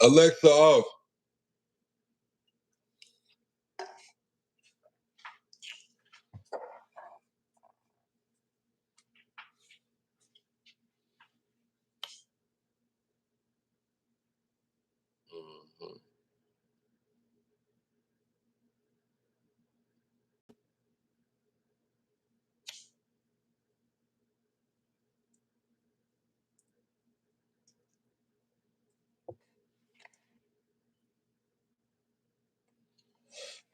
Alexa off. Mhm.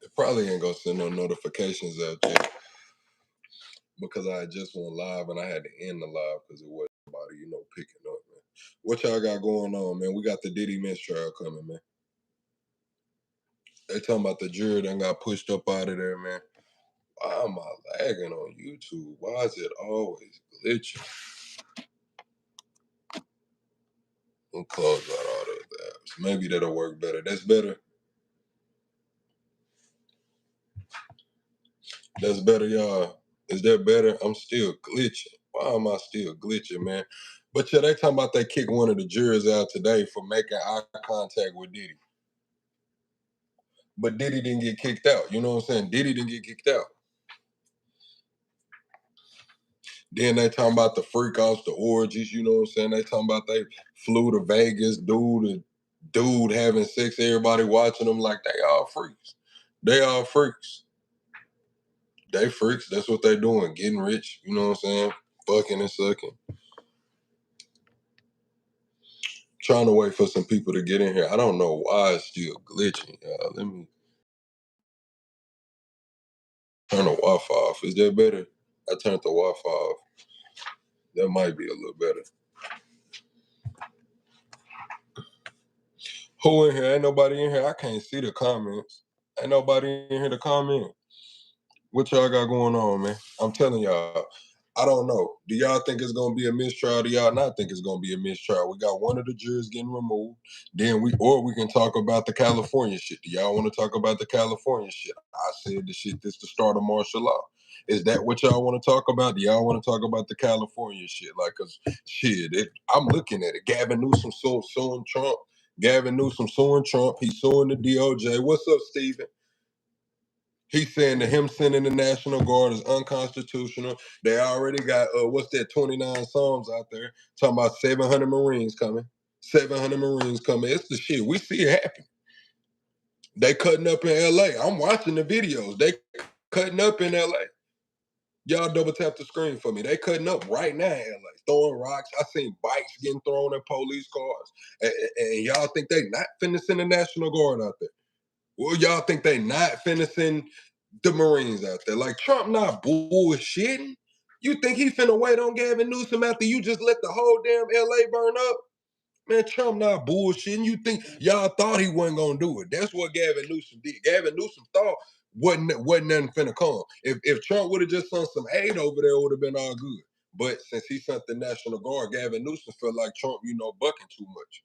It probably ain't gonna send no notifications out yet because I just went live and I had to end the live because it wasn't nobody, picking up, man. What y'all got going on, man? We got the Diddy mistrial coming, man. They talking about the jury that got pushed up out of there, man. Why am I lagging on YouTube? Why is it always glitching? I'm close out all those apps. Maybe that'll work better. That's better. That's better, y'all. Is that better? I'm still glitching. Why am I still glitching, man? But yeah, they talking about they kicked one of the jurors out today for making eye contact with Diddy. But Diddy didn't get kicked out. You know what I'm saying? Diddy didn't get kicked out. Then they talking about the freak offs, the orgies, you know what I'm saying? They talking about they flew to Vegas, dude having sex, everybody watching them like they all freaks. They all freaks. They freaks. That's what they doing. Getting rich, you know what I'm saying? Fucking and sucking. Trying to wait for some people to get in here. I don't know why it's still glitching, y'all. Let me turn the Wi-Fi off. Is that better? I turned the Wi-Fi off. That might be a little better. Who in here? Ain't nobody in here. I can't see the comments. Ain't nobody in here to comment. What y'all got going on, man? I'm telling y'all, I don't know. Do y'all think it's gonna be a mistrial? Do y'all not think it's gonna be a mistrial? We got one of the jurors getting removed. Then we can talk about the California shit. Do y'all want to talk about the California shit? I said the shit this the start of martial law. Is that what y'all want to talk about? Do y'all want to talk about the California shit? Like, cause shit, I'm looking at it. Gavin Newsom suing Trump. Gavin Newsom suing Trump. He's suing the DOJ. What's up, Steven? He's saying that him sending the National Guard is unconstitutional. They already got what's that 29 Psalms out there talking about 700 Marines coming. 700 Marines coming. It's the shit. We see it happen. They cutting up in LA. I'm watching the videos. They cutting up in LA. Y'all double tap the screen for me. They cutting up right now in LA, throwing rocks. I seen bikes getting thrown at police cars. And y'all think they not finna send the National Guard out there? Well, y'all think they not finna send the Marines out there? Like Trump not bullshitting. You think he finna wait on Gavin Newsom after you just let the whole damn LA burn up? Man, Trump not bullshitting. You think y'all thought he wasn't gonna do it. That's what Gavin Newsom did. Gavin Newsom thought wasn't nothing finna come. If Trump would have just sent some aid over there, it would have been all good. But since he sent the National Guard, Gavin Newsom felt like Trump, bucking too much.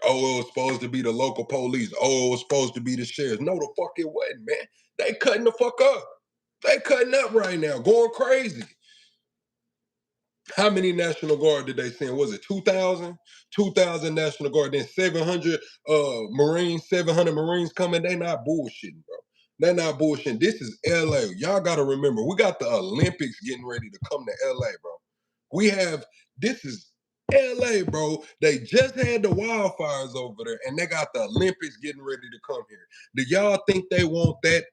Oh, it was supposed to be the local police. Oh, it was supposed to be the sheriff. No, the fuck it wasn't, man. They cutting the fuck up. They cutting up right now, going crazy. How many National Guard did they send? Was it 2,000? 2,000 National Guard, then 700 Marines, 700 Marines coming. They not bullshitting, bro. They're not bullshitting. This is LA. Y'all got to remember, we got the Olympics getting ready to come to LA, bro. This is LA, bro. They just had the wildfires over there, and they got the Olympics getting ready to come here. Do y'all think they want that?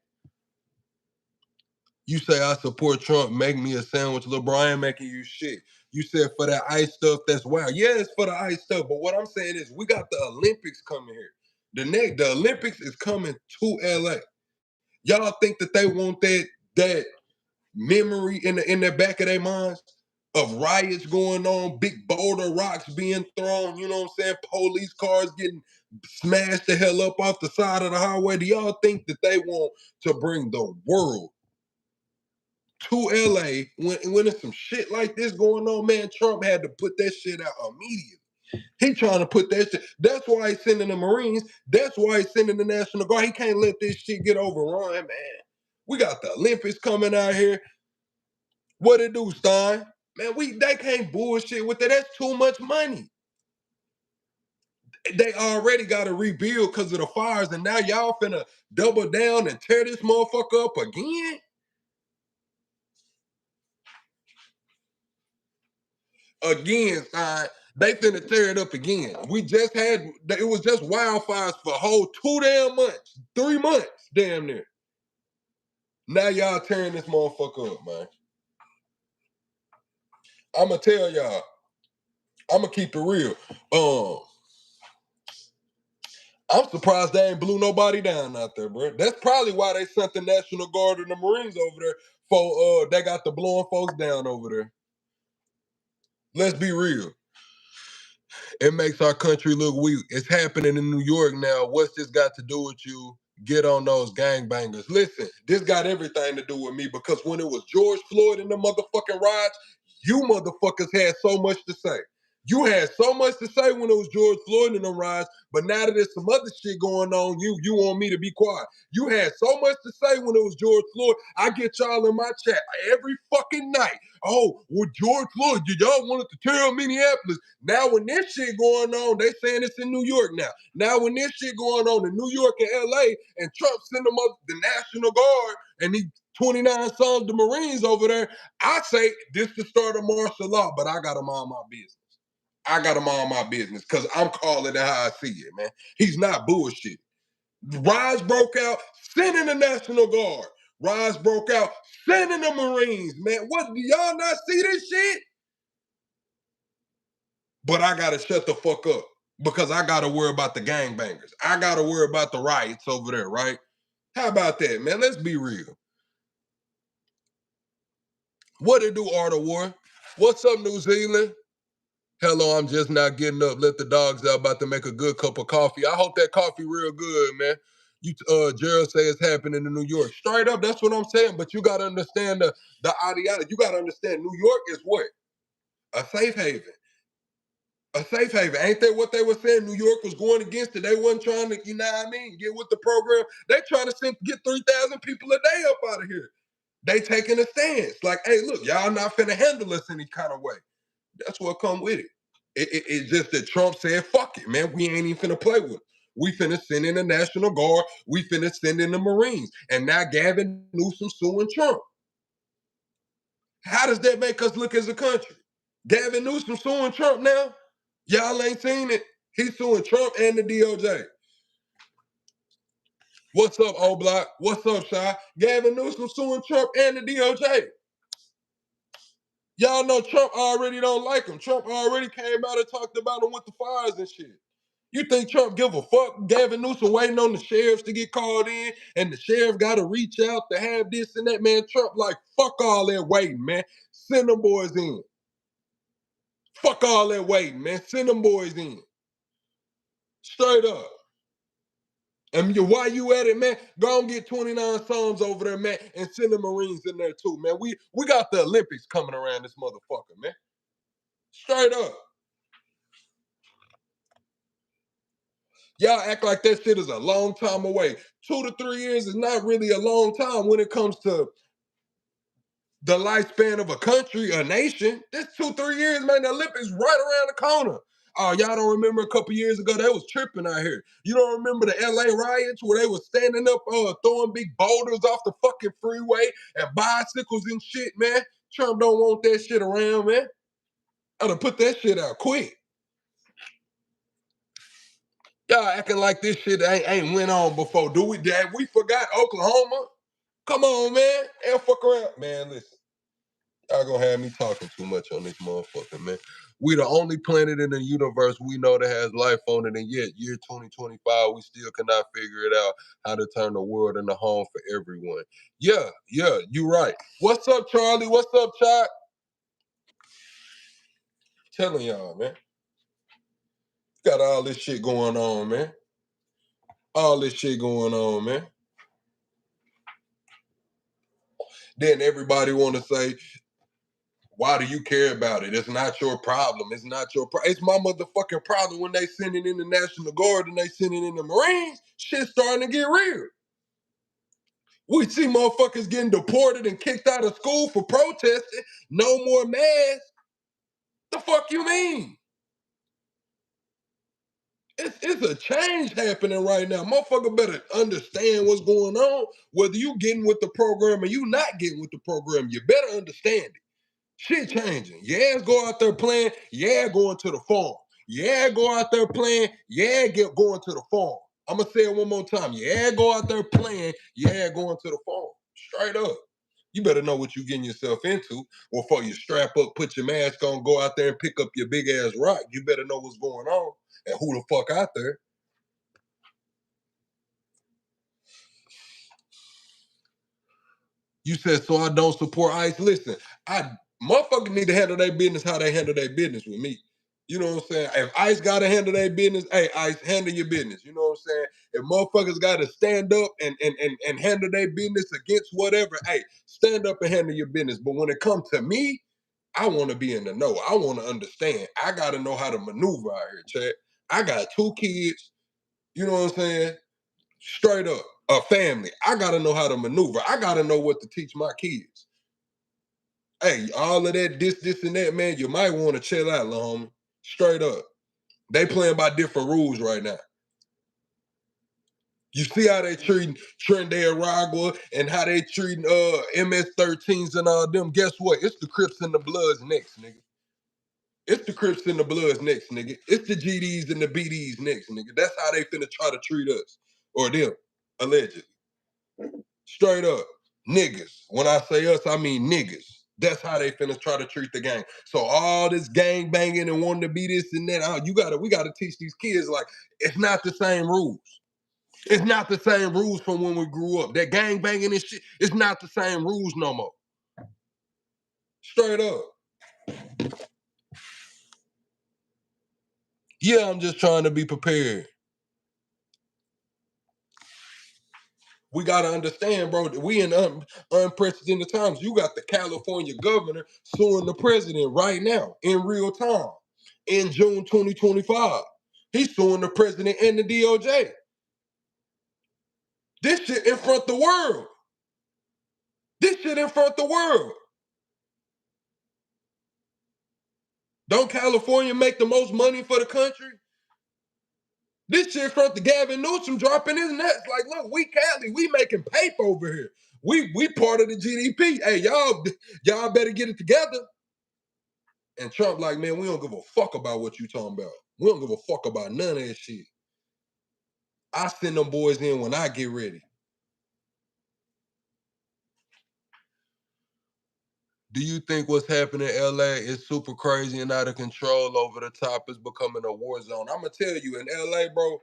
You say I support Trump, make me a sandwich. Lil Brian making you shit. You said for that ice stuff, that's wild. Yeah, it's for the ice stuff. But what I'm saying is we got the Olympics coming here. The Olympics is coming to LA. Y'all think that they want that memory in the back of their minds of riots going on, big boulder rocks being thrown, you know what I'm saying? Police cars getting smashed the hell up off the side of the highway. Do y'all think that they want to bring the world to LA when there's some shit like this going on? Man, Trump had to put that shit out immediately. He trying to put that shit. That's why he's sending the Marines. That's why he's sending the National Guard. He can't let this shit get overrun, man. We got the Olympics coming out here. What it do, Stein? Man, they can't bullshit with it. That's too much money. They already got to rebuild because of the fires, and now y'all finna double down and tear this motherfucker up again? Again, fine. They finna tear it up again. We just had, it was just wildfires for a whole 2 damn months, 3 months, damn near. Now y'all tearing this motherfucker up, man. I'ma tell y'all, I'ma keep it real. I'm surprised they ain't blew nobody down out there, bro. That's probably why they sent the National Guard and the Marines over there for they got the blowing folks down over there. Let's be real. It makes our country look weak. It's happening in New York now. What's this got to do with you? Get on those gangbangers. Listen, this got everything to do with me because when it was George Floyd and the motherfucking riots, you motherfuckers had so much to say. You had so much to say when it was George Floyd and the riots, but now that there's some other shit going on, you want me to be quiet. You had so much to say when it was George Floyd. I get y'all in my chat every fucking night. Oh, well, George Floyd, y'all wanted to tear up Minneapolis. Now when this shit going on, they saying it's in New York now. Now when this shit going on in New York and LA, and Trump send them up the National Guard and he 29 sons the Marines over there, I say this the start of martial law, but I got them on my business. I got him on my business because I'm calling it how I see it, man. He's not bullshit. Riots broke out, send in the National Guard. Riots broke out, send in the Marines, man. What, do y'all not see this shit? But I gotta shut the fuck up because I gotta worry about the gangbangers. I gotta worry about the riots over there, right? How about that, man? Let's be real. What it do, Art of War? What's up, New Zealand? Hello, I'm just not getting up. Let the dogs out. About to make a good cup of coffee. I hope that coffee real good, man. You, Gerald say it's happening in New York. Straight up, that's what I'm saying. But you gotta understand the ideology. You gotta understand New York is what? A safe haven. A safe haven. Ain't that what they were saying? New York was going against it. They wasn't trying to, you know what I mean, get with the program. They trying to get 3,000 people a day up out of here. They taking a stance. Like, hey, look, y'all not finna handle us any kind of way. That's what come with it. It's just that Trump said, fuck it, man. We ain't even finna play with it. We finna send in the National Guard. We finna send in the Marines. And now Gavin Newsom suing Trump. How does that make us look as a country? Gavin Newsom suing Trump now? Y'all ain't seen it. He's suing Trump and the DOJ. What's up, O-Block? What's up, Shy? Gavin Newsom suing Trump and the DOJ. Y'all know Trump already don't like him. Trump already came out and talked about him with the fires and shit. You think Trump give a fuck? Gavin Newsom waiting on the sheriffs to get called in, and the sheriff got to reach out to have this and that. Man, Trump like, fuck all that waiting, man. Send them boys in. Fuck all that waiting, man. Send them boys in. Straight up. And while you at it, man, go and get 29 Psalms over there, man, and send the Marines in there too, man. We got the Olympics coming around this motherfucker, man. Straight up. Y'all act like that shit is a long time away. 2 to 3 years is not really a long time when it comes to the lifespan of a country, a nation. This 2, 3 years, man, the Olympics right around the corner. Oh, y'all don't remember a couple years ago, they was tripping out here. You don't remember the LA riots where they was standing up throwing big boulders off the fucking freeway and bicycles and shit, man? Trump don't want that shit around, man. I'd have put that shit out quick. Y'all acting like this shit ain't went on before. Do we? Dad, we forgot Oklahoma? Come on, man. And fuck around. Man, listen. Y'all gonna have me talking too much on this motherfucker, man. We the only planet in the universe we know that has life on it, and yet year 2025, we still cannot figure it out how to turn the world into home for everyone. Yeah, you right. What's up, Charlie? What's up, Chuck? Telling y'all, man. Got all this shit going on, man. All this shit going on, man. Then everybody want to say, why do you care about it? It's not your problem. It's not your problem. It's my motherfucking problem when they sending in the National Guard and they sending in the Marines. Shit's starting to get real. We see motherfuckers getting deported and kicked out of school for protesting. No more masks. The fuck you mean? It's a change happening right now. Motherfucker better understand what's going on. Whether you getting with the program or you not getting with the program, you better understand it. Shit changing. Yeah, go out there playing. Yeah, going to the farm. Yeah, go out there playing. Yeah, going to the farm. I'm gonna say it one more time. Yeah, go out there playing. Yeah, going to the farm. Straight up. You better know what you're getting yourself into. Before you strap up, put your mask on, go out there and pick up your big ass rock. You better know what's going on and who the fuck out there. You said, so I don't support ICE. Listen, I motherfuckers need to handle their business how they handle their business with me. You know what I'm saying? If ICE gotta handle their business, hey, ICE, handle your business. You know what I'm saying? If motherfuckers gotta stand up and handle their business against whatever, hey, stand up and handle your business. But when it comes to me, I want to be in the know. I want to understand. I gotta know how to maneuver out here, Chad. I got 2 kids, you know what I'm saying? Straight up, a family. I gotta know how to maneuver. I gotta know what to teach my kids. Hey, all of that, this, and that, man, you might want to chill out, little homie. Straight up. They playing by different rules right now. You see how they treating Trinidad Aragua and how they treating MS-13s and all them. Guess what? It's the Crips and the Bloods next, nigga. It's the Crips and the Bloods next, nigga. It's the GDs and the BDs next, nigga. That's how they finna try to treat us. Or them, allegedly. Straight up. Niggas. When I say us, I mean niggas. That's how they finna try to treat the gang. So all this gang banging and wanting to be this and that, we gotta teach these kids like it's not the same rules. It's not the same rules from when we grew up. That gang banging and shit, it's not the same rules no more. Straight up. Yeah, I'm just trying to be prepared. We gotta understand, bro, that we in unprecedented times. You got the California governor suing the president right now in real time in June 2025. He's suing the president and the DOJ. This shit in front of the world. This shit in front of the world. Don't California make the most money for the country? This shit in front of the Gavin Newsom dropping his nuts. Like, look, we Cali, we making paper over here. We part of the GDP. Hey, y'all better get it together. And Trump like, man, we don't give a fuck about what you talking about. We don't give a fuck about none of that shit. I send them boys in when I get ready. Do you think what's happening in LA is super crazy and out of control, over the top, is becoming a war zone? I'm gonna tell you, in LA, bro,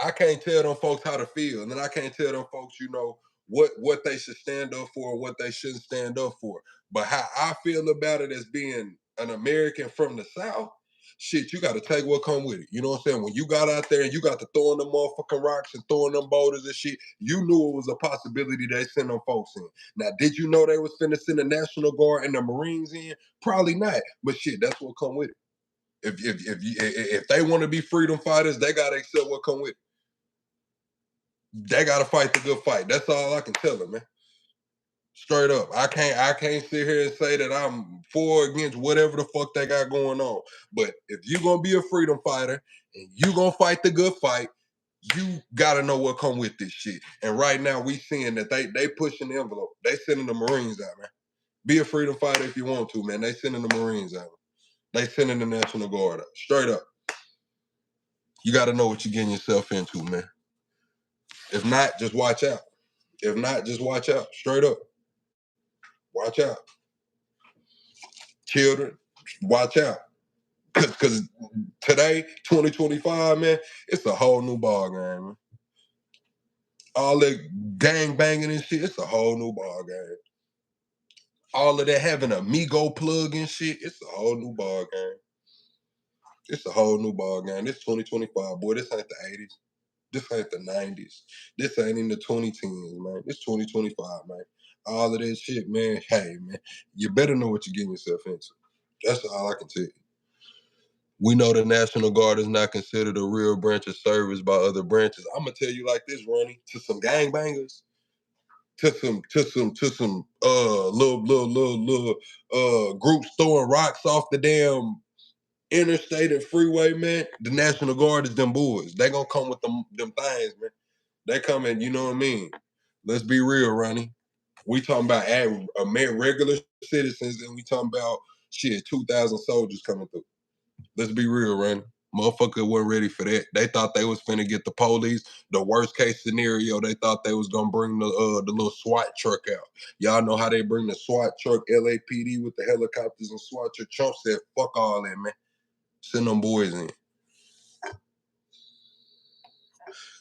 I can't tell them folks how to feel, and then I can't tell them folks, what they should stand up for and what they shouldn't stand up for. But how I feel about it as being an American from the South, shit, you got to take what come with it. You know what I'm saying? When you got out there and you got to throwing them motherfucking rocks and throwing them boulders and shit, you knew it was a possibility they send them folks in. Now, did you know they was finna send the National Guard and the Marines in? Probably not. But shit, that's what come with it. If they want to be freedom fighters, they gotta accept what come with it. They gotta fight the good fight. That's all I can tell them, man. Straight up. I can't sit here and say that I'm for or against whatever the fuck they got going on. But if you're gonna be a freedom fighter and you gonna fight the good fight, you gotta know what come with this shit. And right now we seeing that they pushing the envelope. They sending the Marines out, man. Be a freedom fighter if you want to, man. They sending the Marines out. They sending the National Guard out. Straight up. You gotta know what you're getting yourself into, man. If not, just watch out. If not, just watch out. Straight up. Watch out. Children, watch out. Cause today, 2025, man, it's a whole new ball game, man. All that gang banging and shit, it's a whole new ball game. All of that having a Migo plug and shit, it's a whole new ball game. It's a whole new ball game. This 2025, boy, this ain't the 80s. This ain't the 90s. This ain't in the 2010s, man. This 2025, man. All of that shit, man. Hey, man, you better know what you're getting yourself into. That's all I can tell you. We know the National Guard is not considered a real branch of service by other branches. I'm gonna tell you like this, Ronnie. To some gangbangers, to some little groups throwing rocks off the damn interstate and freeway, man, the National Guard is them boys. They gonna come with them things, man. They coming, you know what I mean? Let's be real, Ronnie. We talking about regular citizens, and we talking about shit, 2,000 soldiers coming through. Let's be real, Ronnie. Motherfucker wasn't ready for that. They thought they was finna get the police. The worst case scenario, they thought they was gonna bring the little SWAT truck out. Y'all know how they bring the SWAT truck, LAPD with the helicopters and SWAT truck. Trump said, "Fuck all that, man. Send them boys in."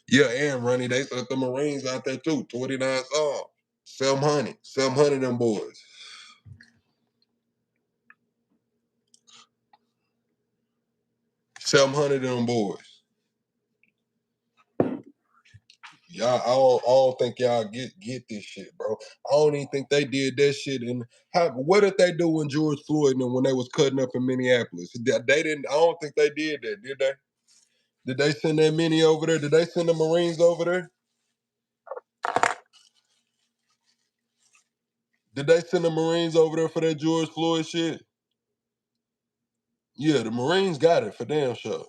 Yeah, and Ronnie, they sent the Marines out there too. 29 songs. 700. 700 them boys. 700 them boys. Y'all, I don't think y'all get this shit, bro. I don't even think they did that shit. And what did they do when George Floyd and when they was cutting up in Minneapolis? They didn't. I don't think they did that, did they? Did they send that many over there? Did they send the Marines over there? Did they send the Marines over there for that George Floyd shit? Yeah, the Marines got it for damn sure.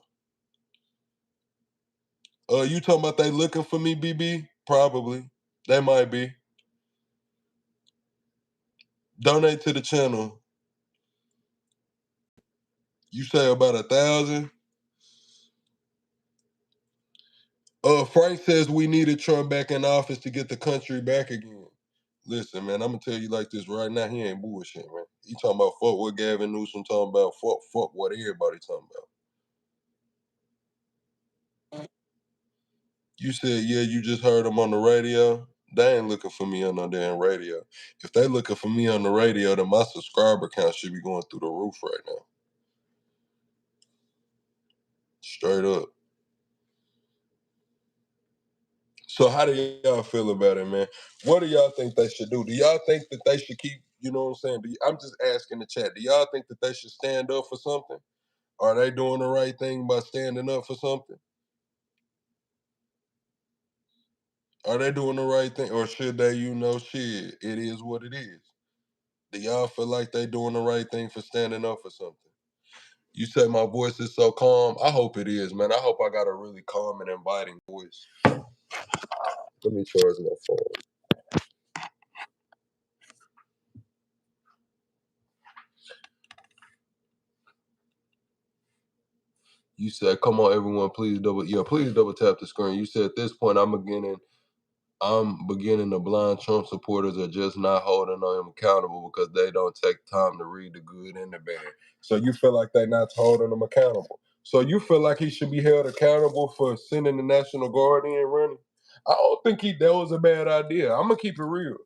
You talking about they looking for me, BB? Probably. They might be. Donate to the channel. You say about 1,000? Frank says we needed Trump back in office to get the country back again. Listen, man, I'm gonna tell you like this right now. He ain't bullshit, man. He talking about fuck what Gavin Newsom talking about. Fuck what everybody talking about. You said, yeah, you just heard him on the radio. They ain't looking for me on no damn radio. If they looking for me on the radio, then my subscriber count should be going through the roof right now. Straight up. So how do y'all feel about it, man? What do y'all think they should do? Do y'all think that they should keep, you know what I'm saying? I'm just asking the chat. Do y'all think that they should stand up for something? Are they doing the right thing by standing up for something? Are they doing the right thing? Or should they, shit, it is what it is? Do y'all feel like they doing the right thing for standing up for something? You say my voice is so calm. I hope it is, man. I hope I got a really calm and inviting voice. Let me charge my phone. You said, "Come on, everyone, please please double tap the screen." You said, "At this point, I'm beginning the blind Trump supporters are just not holding him accountable because they don't take time to read the good and the bad." So you feel like they're not holding him accountable. So you feel like he should be held accountable for sending the National Guard in running? I don't think that was a bad idea. I'm gonna keep it real.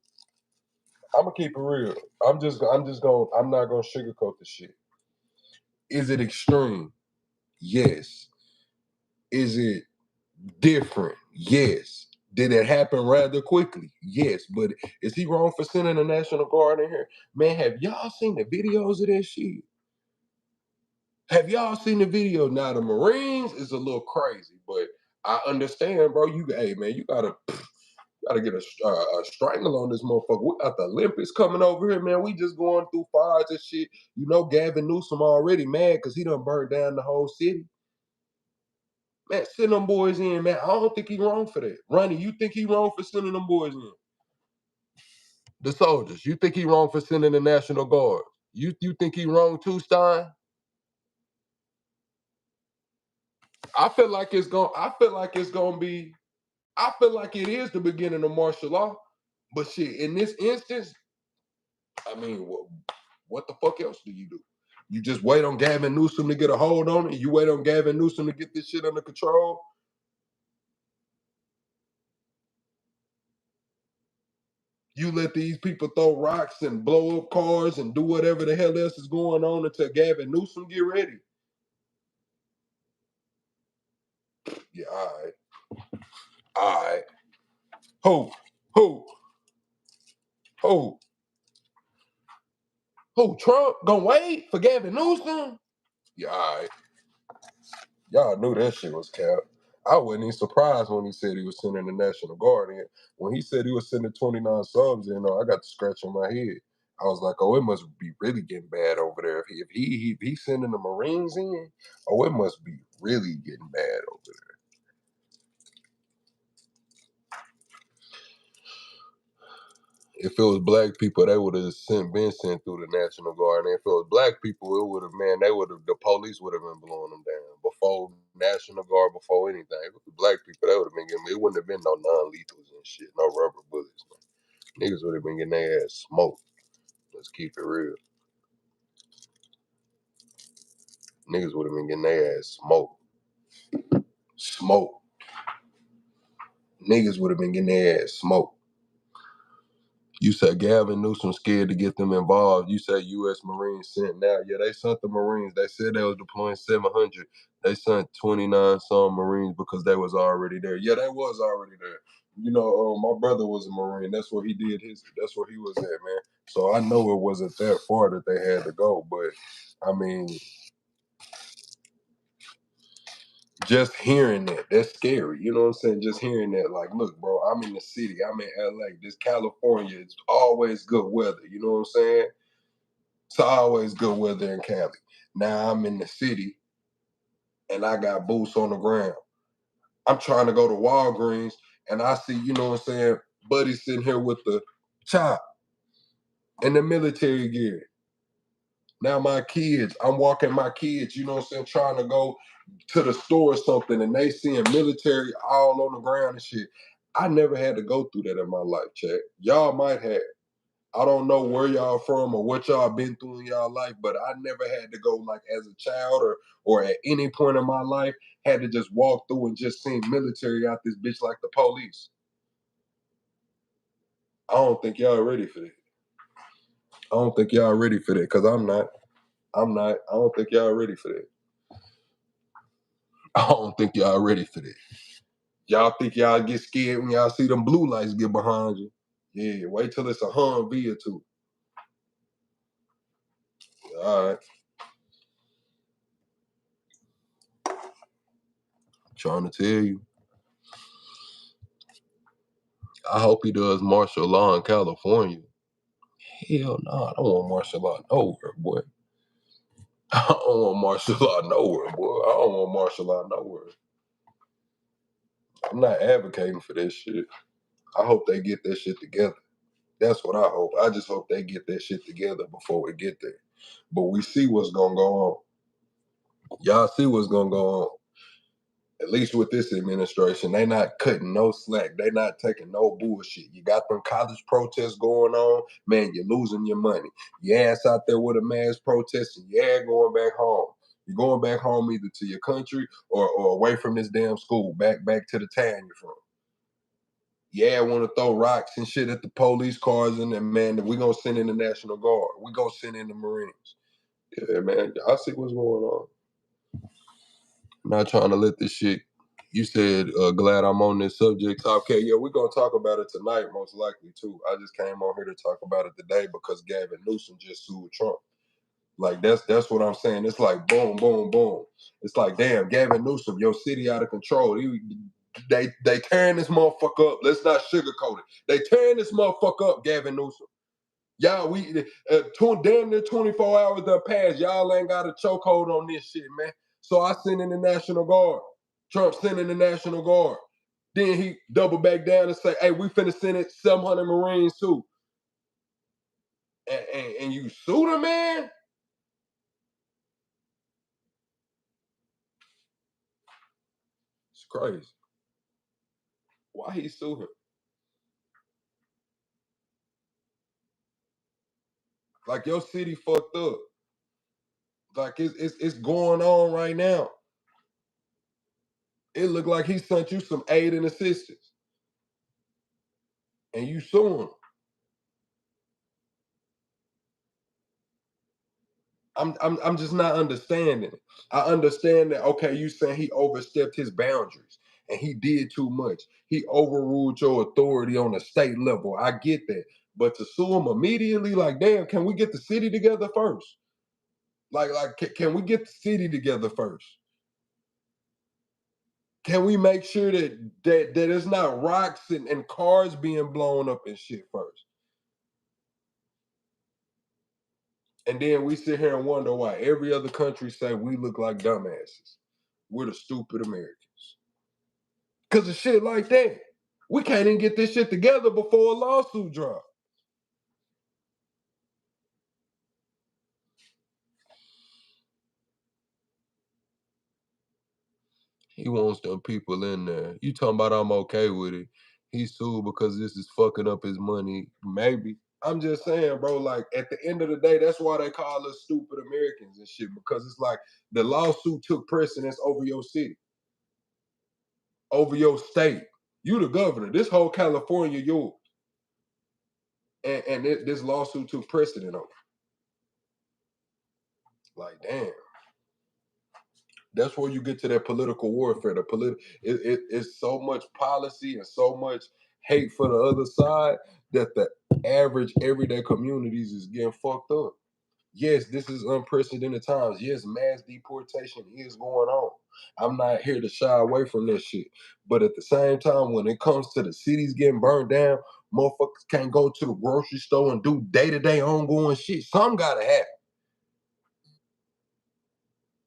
I'm gonna keep it real. I'm not gonna sugarcoat the shit. Is it extreme? Yes. Is it different? Yes. Did it happen rather quickly? Yes. But is he wrong for sending the National Guard in here? Man, have y'all seen the videos of that shit? Have y'all seen the video? Now the Marines is a little crazy, but I understand, bro. Hey man, you gotta get a strangle on this motherfucker. We got the Olympics coming over here, man. We just going through fires and shit. You know, Gavin Newsom already mad because he done burned down the whole city. Man, send them boys in, man. I don't think he wrong for that. Ronnie, you think he wrong for sending them boys in? The soldiers. You think he wrong for sending the National Guard? You think he wrong too, Stein? I feel like it's going. I feel like it's gonna be. I feel like it is the beginning of martial law. But shit, in this instance, I mean, what the fuck else do you do? You just wait on Gavin Newsom to get a hold on it. You wait on Gavin Newsom to get this shit under control. You let these people throw rocks and blow up cars and do whatever the hell else is going on until Gavin Newsom get ready. Yeah, all right. All right. Who? Who? Who? Who? Trump gonna wait for Gavin Newsom? Yeah, all right. Y'all knew that shit was cap. I wasn't even surprised when he said he was sending the National Guard in. When he said he was sending 29 subs in, I got the scratch on my head. I was like, oh, it must be really getting bad over there. If he sending the Marines in, oh, it must be really getting bad over there. If it was black people, they would have been sent through the National Guard. And if it was black people, it would have, man, the police would have been blowing them down before National Guard, before anything. If it was black people, they would have been getting, it wouldn't have been no non-lethals and shit, no rubber bullets. Man. Niggas would have been getting their ass smoked. Let's keep it real. Niggas would have been getting their ass smoked. Smoke. Niggas would have been getting their ass smoked. You said Gavin Newsom scared to get them involved. You said U.S. Marines sent now. Yeah, they sent the Marines. They said they was deploying 700. They sent 29 some Marines because they was already there. Yeah, they was already there. You know, my brother was a Marine. That's where he did his. That's where he was at, man. So I know it wasn't that far that they had to go. But I mean, just hearing that's scary. You know what I'm saying? Just hearing that, like, look, bro, I'm in the city. I'm in LA. This California, it's always good weather. You know what I'm saying? It's always good weather in Cali. Now I'm in the city and I got boots on the ground. I'm trying to go to Walgreens and I see, you know what I'm saying, buddy sitting here with the chop and the military gear. Now my kids, I'm walking my kids, you know what I'm saying, trying to go to the store or something and they seeing military all on the ground and shit. I never had to go through that in my life, Chad. Y'all might have. I don't know where y'all from or what y'all been through in y'all life, but I never had to go like as a child or at any point in my life had to just walk through and just see military out this bitch like the police. I don't think y'all ready for that. I don't think y'all ready for that because I'm not. I'm not. I don't think y'all ready for that. I don't think y'all ready for that. Y'all think y'all get scared when y'all see them blue lights get behind you. Yeah, wait till it's a Humvee or two. All right. Trying to tell you. I hope he does martial law in California. Hell no, I don't want martial law nowhere, boy. I don't want martial law nowhere, boy. I don't want martial law nowhere. I'm not advocating for this shit. I hope they get that shit together. That's what I hope. I just hope they get that shit together before we get there. But we see what's gonna go on. Y'all see what's gonna go on. At least with this administration, they not cutting no slack. They not taking no bullshit. You got them college protests going on, man, you're losing your money. Your ass out there with a mass protest and yeah, going back home. You're going back home either to your country or away from this damn school, back to the town you're from. Yeah, want to throw rocks and shit at the police cars and then, man, we gonna send in the National Guard. We gonna send in the Marines. Yeah, man, I see what's going on. I'm not trying to let this shit. You said, glad I'm on this subject. Okay, yeah, we're gonna talk about it tonight, most likely too. I just came on here to talk about it today because Gavin Newsom just sued Trump. Like that's what I'm saying. It's like boom, boom, boom. It's like damn, Gavin Newsom, your city out of control. They tearing this motherfucker up. Let's not sugarcoat it. They tearing this motherfucker up, Gavin Newsom. Y'all, damn near 24 hours done passed. Y'all ain't got a chokehold on this shit, man. So I sent in the National Guard. Trump sent in the National Guard. Then he double back down and say, hey, we finna send it 700 Marines too. And you sued him, man? It's crazy. Why he sue him? Like your city fucked up. Like it's going on right now. It looked like he sent you some aid and assistance. And you suing him. I'm just not understanding it. I understand that, okay, you saying he overstepped his boundaries and he did too much. He overruled your authority on a state level. I get that. But to sue him immediately, like, damn, can we get the city together first? Can we get the city together first? Can we make sure that it's not rocks and cars being blown up and shit first? And then we sit here and wonder why every other country say we look like dumbasses. We're the stupid Americans. Because of shit like that. We can't even get this shit together before a lawsuit drops. He wants them people in there. You talking about I'm okay with it. He sued because this is fucking up his money. Maybe. I'm just saying, bro, like at the end of the day, that's why they call us stupid Americans and shit, because it's like the lawsuit took precedence over your city, over your state. You the governor. This whole California yours. And this lawsuit took precedent over. Like, damn. That's where you get to that political warfare. It's so much policy and so much hate for the other side that the average everyday communities is getting fucked up. Yes, this is unprecedented times. Yes, mass deportation is going on. I'm not here to shy away from that shit. But at the same time, when it comes to the cities getting burned down, motherfuckers can't go to the grocery store and do day-to-day ongoing shit. Some gotta happen.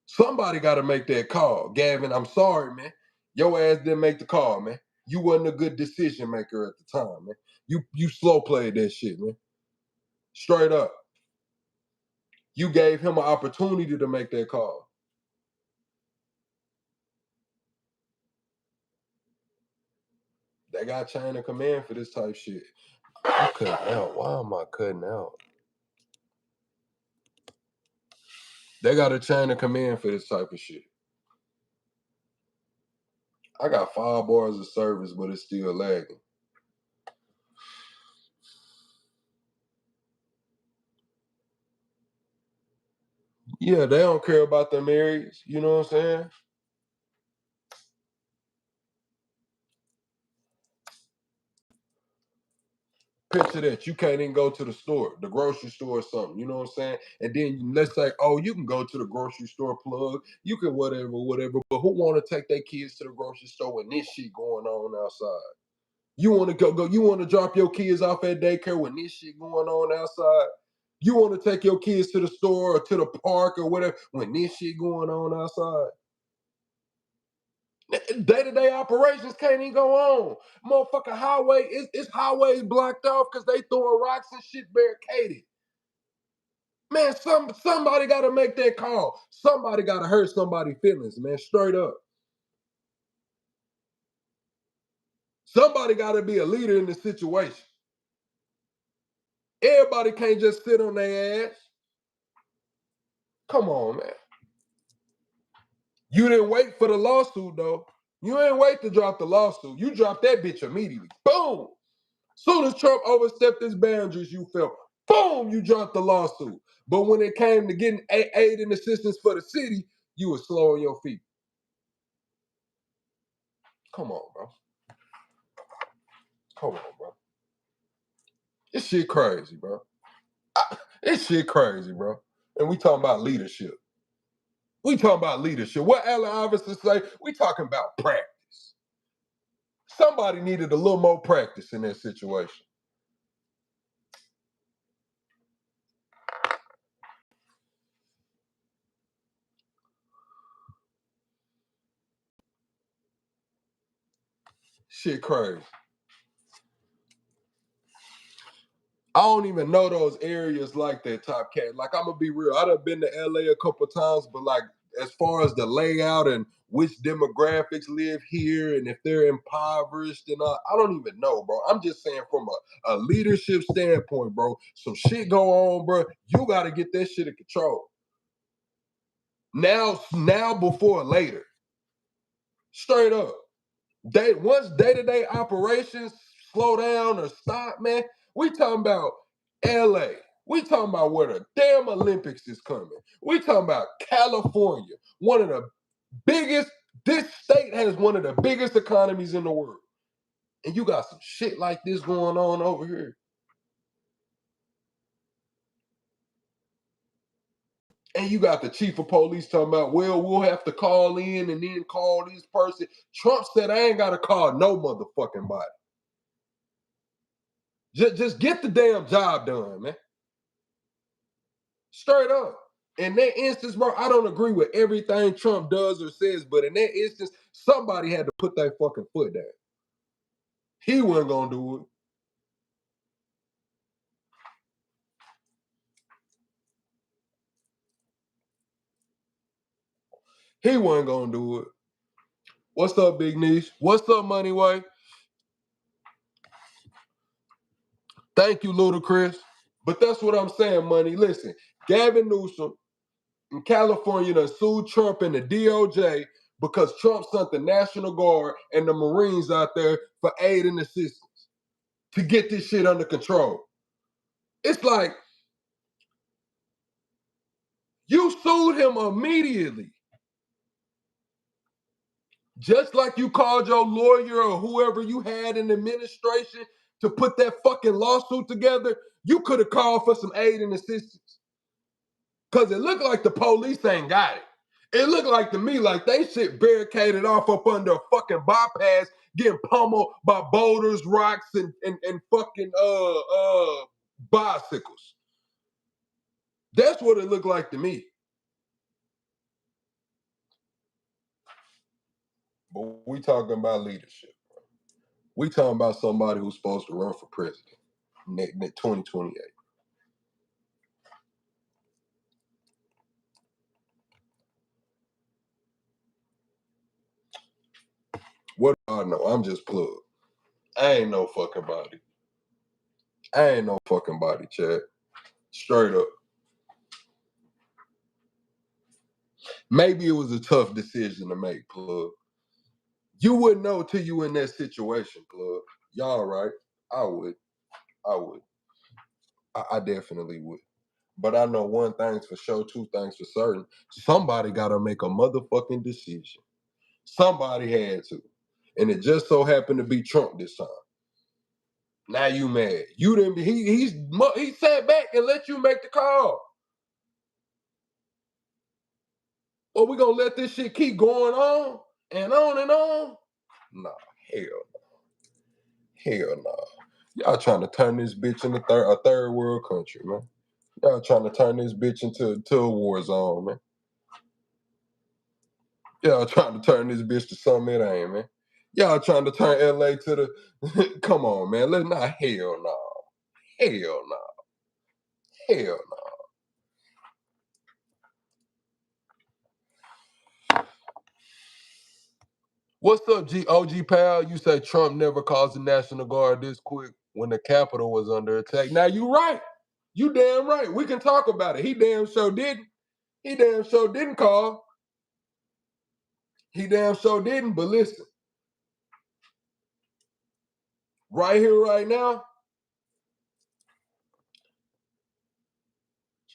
Somebody got to make that call. Gavin, I'm sorry, man. Your ass didn't make the call, man. You wasn't a good decision maker at the time, man. You slow played that shit, man. Straight up. You gave him an opportunity to make that call. They got chain of command for this type shit. I'm cutting out. Why am I cutting out? They got a chain of command for this type of shit. I got 5 bars of service, but it's still lagging. Yeah, they don't care about them areas. You know what I'm saying? Picture that you can't even go to the store, the grocery store or something. You know what I'm saying? And then let's say, oh, you can go to the grocery store, plug. You can whatever. But who want to take their kids to the grocery store when this shit going on outside? You want to go? You want to drop your kids off at daycare when this shit going on outside? You want to take your kids to the store or to the park or whatever when this shit going on outside? Day-to-day operations can't even go on. Motherfucking highway, it's highways blocked off because they throwing rocks and shit barricaded. Man, somebody got to make that call. Somebody got to hurt somebody's feelings, man, straight up. Somebody got to be a leader in this situation. Everybody can't just sit on their ass. Come on, man. You didn't wait for the lawsuit, though. You ain't wait to drop the lawsuit. You dropped that bitch immediately. Boom. Soon as Trump overstepped his boundaries, you felt, boom, you dropped the lawsuit. But when it came to getting aid and assistance for the city, you were slow on your feet. Come on, bro. Come on, bro. This shit crazy, bro. This shit crazy, bro. And we talking about leadership. We talking about leadership. What Allen Iverson say? We talking about practice. Somebody needed a little more practice in that situation. Shit crazy. I don't even know those areas like that, Top Cat. Like, I'm gonna be real. I done been to LA a couple times, but like as far as the layout and which demographics live here and if they're impoverished and all, I don't even know, bro. I'm just saying from a leadership standpoint, bro. Some shit go on, bro. You gotta get that shit in control. Now before later. Straight up. Once day-to-day operations slow down or stop, man, we talking about LA. We talking about where the damn Olympics is coming. We talking about California, one of the biggest. This state has one of the biggest economies in the world, and you got some shit like this going on over here. And you got the chief of police talking about, well, we'll have to call in and then call this person. Trump said, I ain't got to call no motherfucking body. Just get the damn job done, man. Straight up. In that instance, bro, I don't agree with everything Trump does or says, but in that instance, somebody had to put their fucking foot down. He wasn't gonna do it. He wasn't gonna do it. What's up, Big Niche? What's up, Money Way? Thank you, Ludacris. But that's what I'm saying, Money. Listen, Gavin Newsom in California done sued Trump and the DOJ because Trump sent the National Guard and the Marines out there for aid and assistance to get this shit under control. It's like, you sued him immediately. Just like you called your lawyer or whoever you had in administration to put that fucking lawsuit together, you could have called for some aid and assistance. Because it looked like the police ain't got it. It looked like to me like they shit barricaded off up under a fucking bypass, getting pummeled by boulders, rocks, and fucking bicycles. That's what it looked like to me. But we talking about leadership. We talking about somebody who's supposed to run for president in 2028. What do I know? I'm just plugged. I ain't no fucking body. I ain't no fucking body, Chad. Straight up. Maybe it was a tough decision to make, plug. You wouldn't know till you in that situation, plug. Y'all right. I would. I would. I definitely would. But I know one thing's for sure, two things for certain. Somebody got to make a motherfucking decision. Somebody had to. And it just so happened to be Trump this time. Now you mad. You didn't. He sat back and let you make the call. Or we gonna let this shit keep going on and on and on? Nah, hell no. Hell no. Y'all trying to turn this bitch into a third world country, man. Y'all trying to turn this bitch into a war zone, man. Y'all trying to turn this bitch to something it ain't, man. Y'all trying to turn LA to the come on, man. Hell no. Hell no. Hell no. What's up, OG pal? You say Trump never caused the National Guard this quick when the Capitol was under attack. Now you right. You damn right. We can talk about it. He damn sure didn't. He damn sure didn't call. He damn sure didn't. But listen, right here, right now,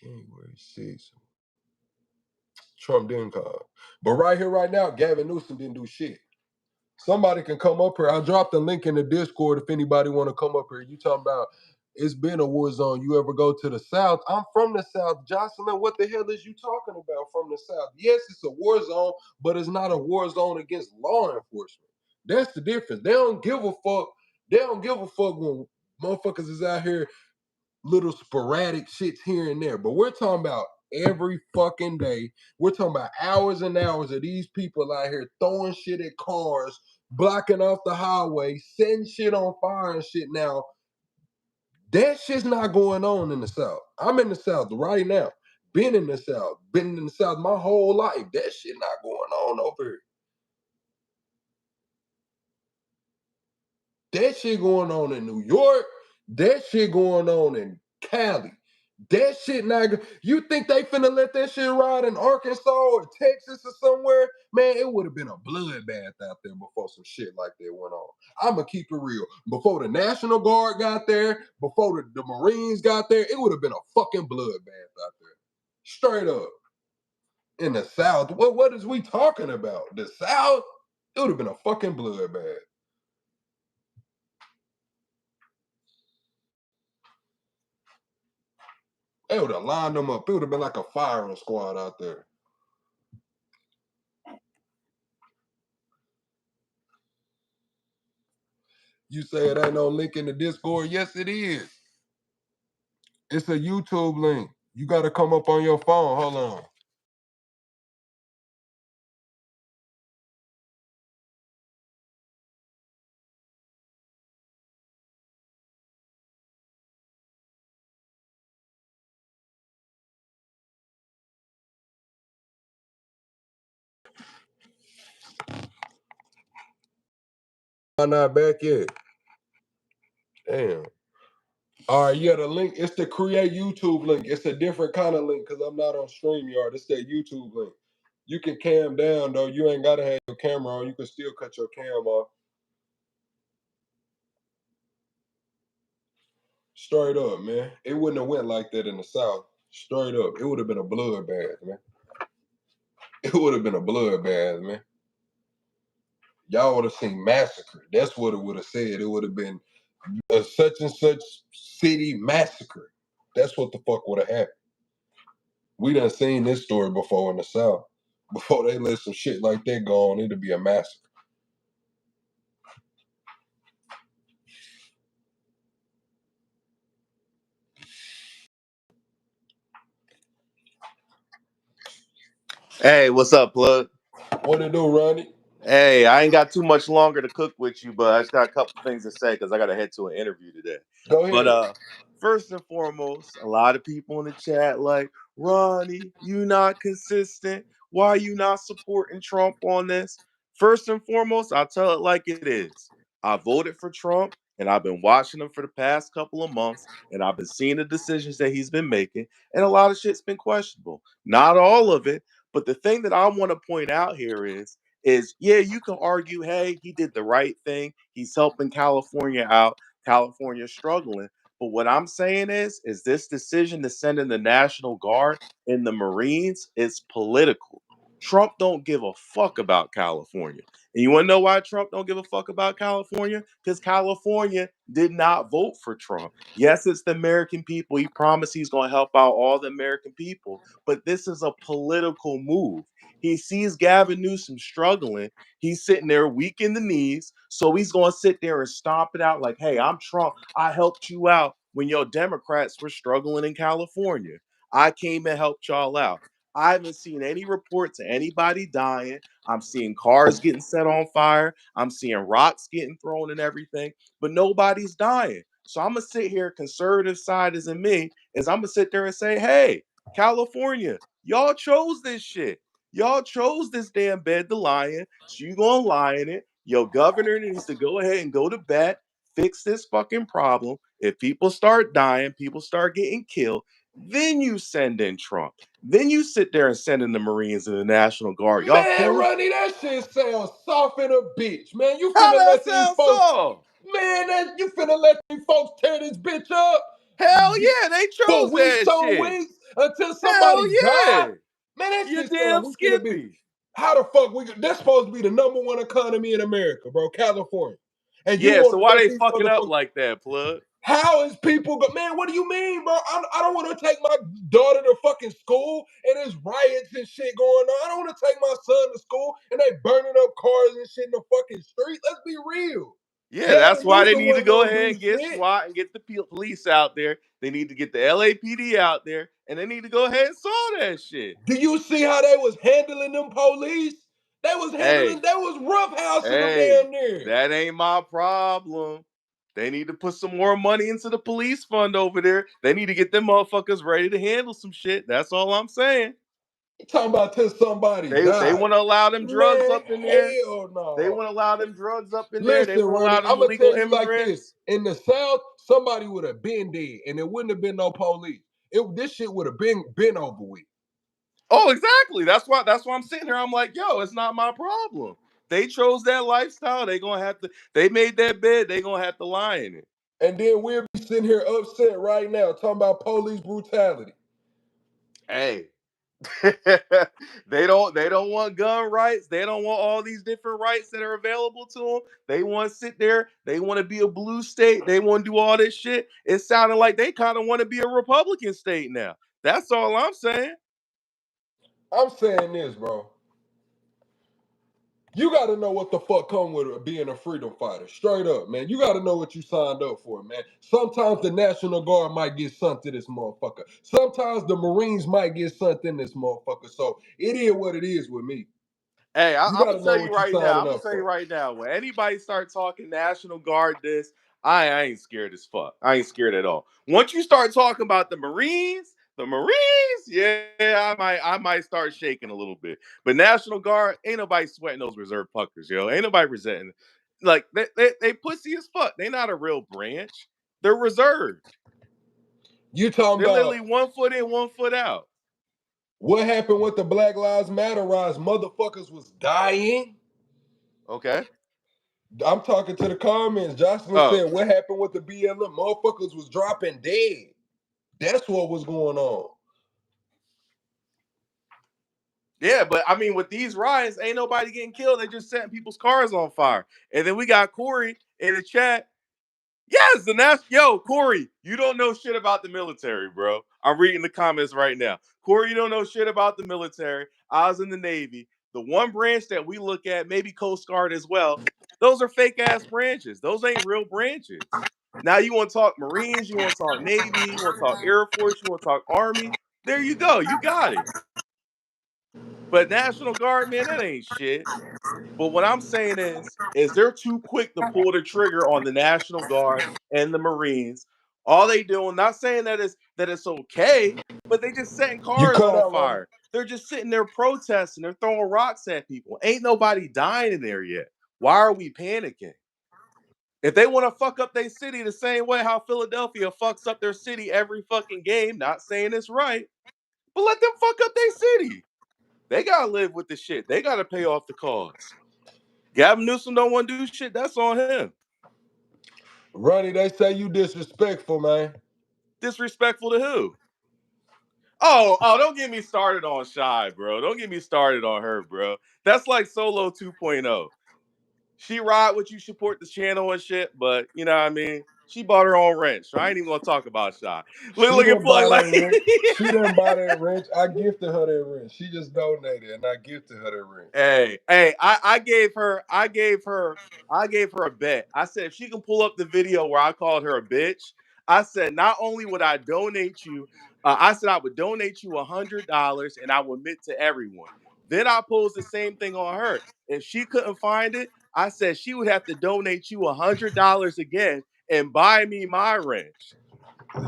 January 6th, Trump didn't call. But right here, right now, Gavin Newsom didn't do shit. Somebody can come up here. I dropped the link in the Discord if anybody want to come up here. You talking about it's been a war zone. You ever go to the South? I'm from the South. Jocelyn, what the hell is you talking about from the South? Yes, it's a war zone, but it's not a war zone against law enforcement. That's the difference. They don't give a fuck. They don't give a fuck when motherfuckers is out here little sporadic shits here and there. But we're talking about every fucking day. We're talking about hours and hours of these people out here throwing shit at cars, blocking off the highway, setting shit on fire and shit. Now, that shit's not going on in the South. I'm in the South right now. Been in the South. Been in the South my whole life. That shit not going on over here. That shit going on in New York. That shit going on in Cali. That shit not. You think they finna let that shit ride in Arkansas or Texas or somewhere? Man, it would have been a bloodbath out there before some shit like that went on. I'ma keep it real. Before the National Guard got there, before the Marines got there, it would have been a fucking bloodbath out there. Straight up. In the South, what is we talking about? The South? It would have been a fucking bloodbath. They would have lined them up. It would have been like a firing squad out there. You say it ain't no link in the Discord? Yes, it is. It's a YouTube link. You got to come up on your phone. Hold on. I'm not back yet. Damn. All right, yeah, the link, it's the create YouTube link. It's a different kind of link because I'm not on StreamYard. It's that YouTube link. You can cam down, though. You ain't got to have your camera on. You can still cut your cam off. Straight up, man. It wouldn't have went like that in the South. Straight up. It would have been a bloodbath, man. It would have been a bloodbath, man. Y'all would have seen massacre. That's what it would have said. It would have been a such and such city massacre. That's what the fuck would have happened. We done seen this story before in the South. Before they let some shit like that go on, it'd be a massacre. Hey, what's up, plug? What it do, Ronnie? Hey, I ain't got too much longer to cook with you, but I just got a couple things to say because I got to head to an interview today. Go But ahead. first and foremost, a lot of people in the chat like, Ronnie, you not consistent. Why you not supporting Trump on this? First and foremost, I'll tell it like it is. I voted for Trump, and I've been watching him for the past couple of months, and I've been seeing the decisions that he's been making, and a lot of shit's been questionable. Not all of it, but the thing that I want to point out here is yeah, you can argue, hey, he did the right thing. He's helping California out. California's struggling. But what I'm saying is this decision to send in the National Guard and the Marines is political. Trump don't give a fuck about California. And you want to know why Trump don't give a fuck about California? Because California did not vote for Trump. Yes, it's the American people. He promised he's going to help out all the American people. But this is a political move. He sees Gavin Newsom struggling. He's sitting there weak in the knees. So he's going to sit there and stomp it out like, hey, I'm Trump. I helped you out when your Democrats were struggling in California. I came and helped y'all out. I haven't seen any reports of anybody dying. I'm seeing cars getting set on fire. I'm seeing rocks getting thrown and everything, but nobody's dying. So I'm going to sit here, conservative side is in me, is I'm going to sit there and say, hey, California, y'all chose this shit. Y'all chose this damn bed to lie in, so you gonna lie in it. Your governor needs to go ahead and go to bat, fix this fucking problem. If people start dying, people start getting killed, then you send in Trump. Then you sit there and send in the Marines and the National Guard. Y'all Man, killing. Ronnie, that shit sounds soft in a bitch. Man, you How finna that let these sound folks, soft? man, you finna let these folks tear this bitch up Hell yeah, they for chose weeks that on shit. weeks until Hell somebody yeah. died. Man, that You shit sound damn weak in a bitch. Skippy. How the fuck that's supposed to be the number one economy in America, bro, California. And you Yeah, so want to why let they these fuck it up motherfuckers. like that, plug? How is people go? Man, what do you mean, bro? I don't want to take my daughter to fucking school and there's riots and shit going on. I don't want to take my son to school and they burning up cars and shit in the fucking street. Let's be real. Yeah, that's Gavin why they Newsom need to wasn't go gonna ahead do and get shit. SWAT and get the police out there. They need to get the LAPD out there, and they need to go ahead and solve that shit. Do you see how they was handling them police? Hey, They was roughhousing them hey, down there. that ain't my problem. They need to put some more money into the police fund over there. They need to get them motherfuckers ready to handle some shit. That's all I'm saying. You talking about till somebody They died. want to allow them drugs Man, up in there. hell They no. want to allow them drugs up in there. They Listen, want to Ronnie, allow them I'm gonna illegal tell you like this: immigrants. in the South, somebody would have been dead, and there wouldn't have been no police. This shit would have been over with. Oh, exactly. That's why I'm sitting here. I'm like, yo, it's not my problem. They chose that lifestyle. They gonna have to. They made that bed. They gonna have to lie in it. And then we'll be sitting here upset right now talking about police brutality. Hey, they don't want gun rights. They don't want all these different rights that are available to them. They want to sit there. They want to be a blue state. They want to do all this shit. It's sounding like they kind of want to be a Republican state now. That's all I'm saying. I'm saying this, bro. You got to know what the fuck come with being a freedom fighter. Straight up, man. You got to know what you signed up for, man. Sometimes the National Guard might get sent to this motherfucker. Sometimes the Marines might get sent in this motherfucker. So it is what it is with me. Hey, You I'm got gonna to know tell you what you right now. signing I'm gonna up tell you for. right now. When anybody start talking National Guard, this I ain't scared as fuck. I ain't scared at all. Once you start talking about the Marines, yeah, I might start shaking a little bit. But National Guard, ain't nobody sweating those reserve puckers, yo. Ain't nobody resenting. Like they pussy as fuck. They not a real branch. They're reserved. You talking They're about literally 1 foot in, 1 foot out. what happened with the Black Lives Matter rise? Motherfuckers was dying. Okay. I'm talking to the comments. Jocelyn Oh, said, what happened with the BLM? Motherfuckers was dropping dead. That's what was going on. yeah, but I mean, with these riots, ain't nobody getting killed. They just setting people's cars on fire. And then we got Corey in the chat. Yes, the yo, Corey, you don't know shit about the military, bro. I'm reading the comments right now. Corey, you don't know shit about the military. I was in the Navy. The one branch that we look at, maybe Coast Guard as well, those are fake ass branches. Those ain't real branches. Now you want to talk Marines, you want to talk Navy, you want to talk Air Force, you want to talk Army. There you go. You got it. But National Guard, man, that ain't shit. But what I'm saying is they're too quick to pull the trigger on the National Guard and the Marines. All they doing, not saying that it's okay, but they just setting You cars cut on out, Ronnie. fire. They're just sitting there protesting. They're throwing rocks at people. Ain't nobody dying in there yet. Why are we panicking? If they want to fuck up their city the same way how Philadelphia fucks up their city every fucking game, not saying it's right, but let them fuck up their city. They gotta live with the shit. They gotta pay off the cause. Gavin Newsom don't want to do shit. That's on him. Ronnie, they say you disrespectful, man. Disrespectful to who? Oh, don't get me started on Shy, bro. Don't get me started on her, bro. That's like Solo 2.0. She ride with you, support the channel and shit, but you know what I mean? She bought her own wrench. So I ain't even gonna talk about Shy. She Look at didn't Plug buy like that wrench. She didn't buy that wrench. I gifted her that wrench. She just donated and I gifted her that wrench. Hey, I gave her a bet. I said if she can pull up the video where I called her a bitch, I said not only would I donate you, I said I would donate you $100 and I would admit to everyone. Then I posed the same thing on her. If she couldn't find it, I said she would have to donate you $100 again and buy me my wrench.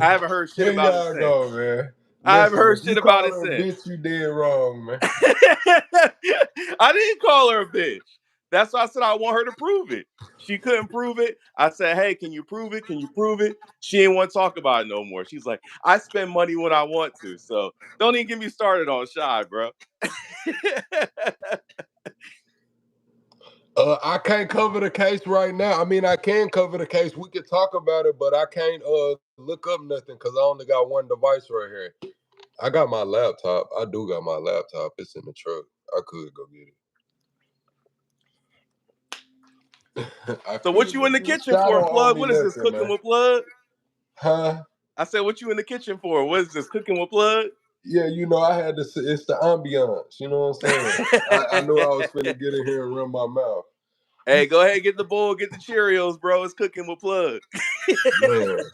I haven't heard shit Here about it y'all since. go, man. I haven't Listen, heard if you shit about call it her a since. bitch, you did wrong, man. I didn't call her a bitch. That's why I said I want her to prove it. She couldn't prove it. I said, hey, can you prove it? Can you prove it? She didn't want to talk about it no more. She's like, I spend money when I want to. So don't even get me started on Shy, bro. I can't cover the case right now. I mean, I can cover the case. We could talk about it, but I can't look up nothing because I only got one device right here. I got my laptop. I do got my laptop. It's in the truck. I could go get it. I So what could you go in the get it. kitchen Shadow for, don't owe Plug? me What is this, nothing, cooking man. with Plug? Huh? I said, what you in the kitchen for? What is this, cooking with Plug? Yeah, you know, I had to. It's the ambiance. You know what I'm saying? I knew I was finna get in here and run my mouth. Hey, go ahead, get the bowl, get the Cheerios, bro. It's cooking with Plug. Man,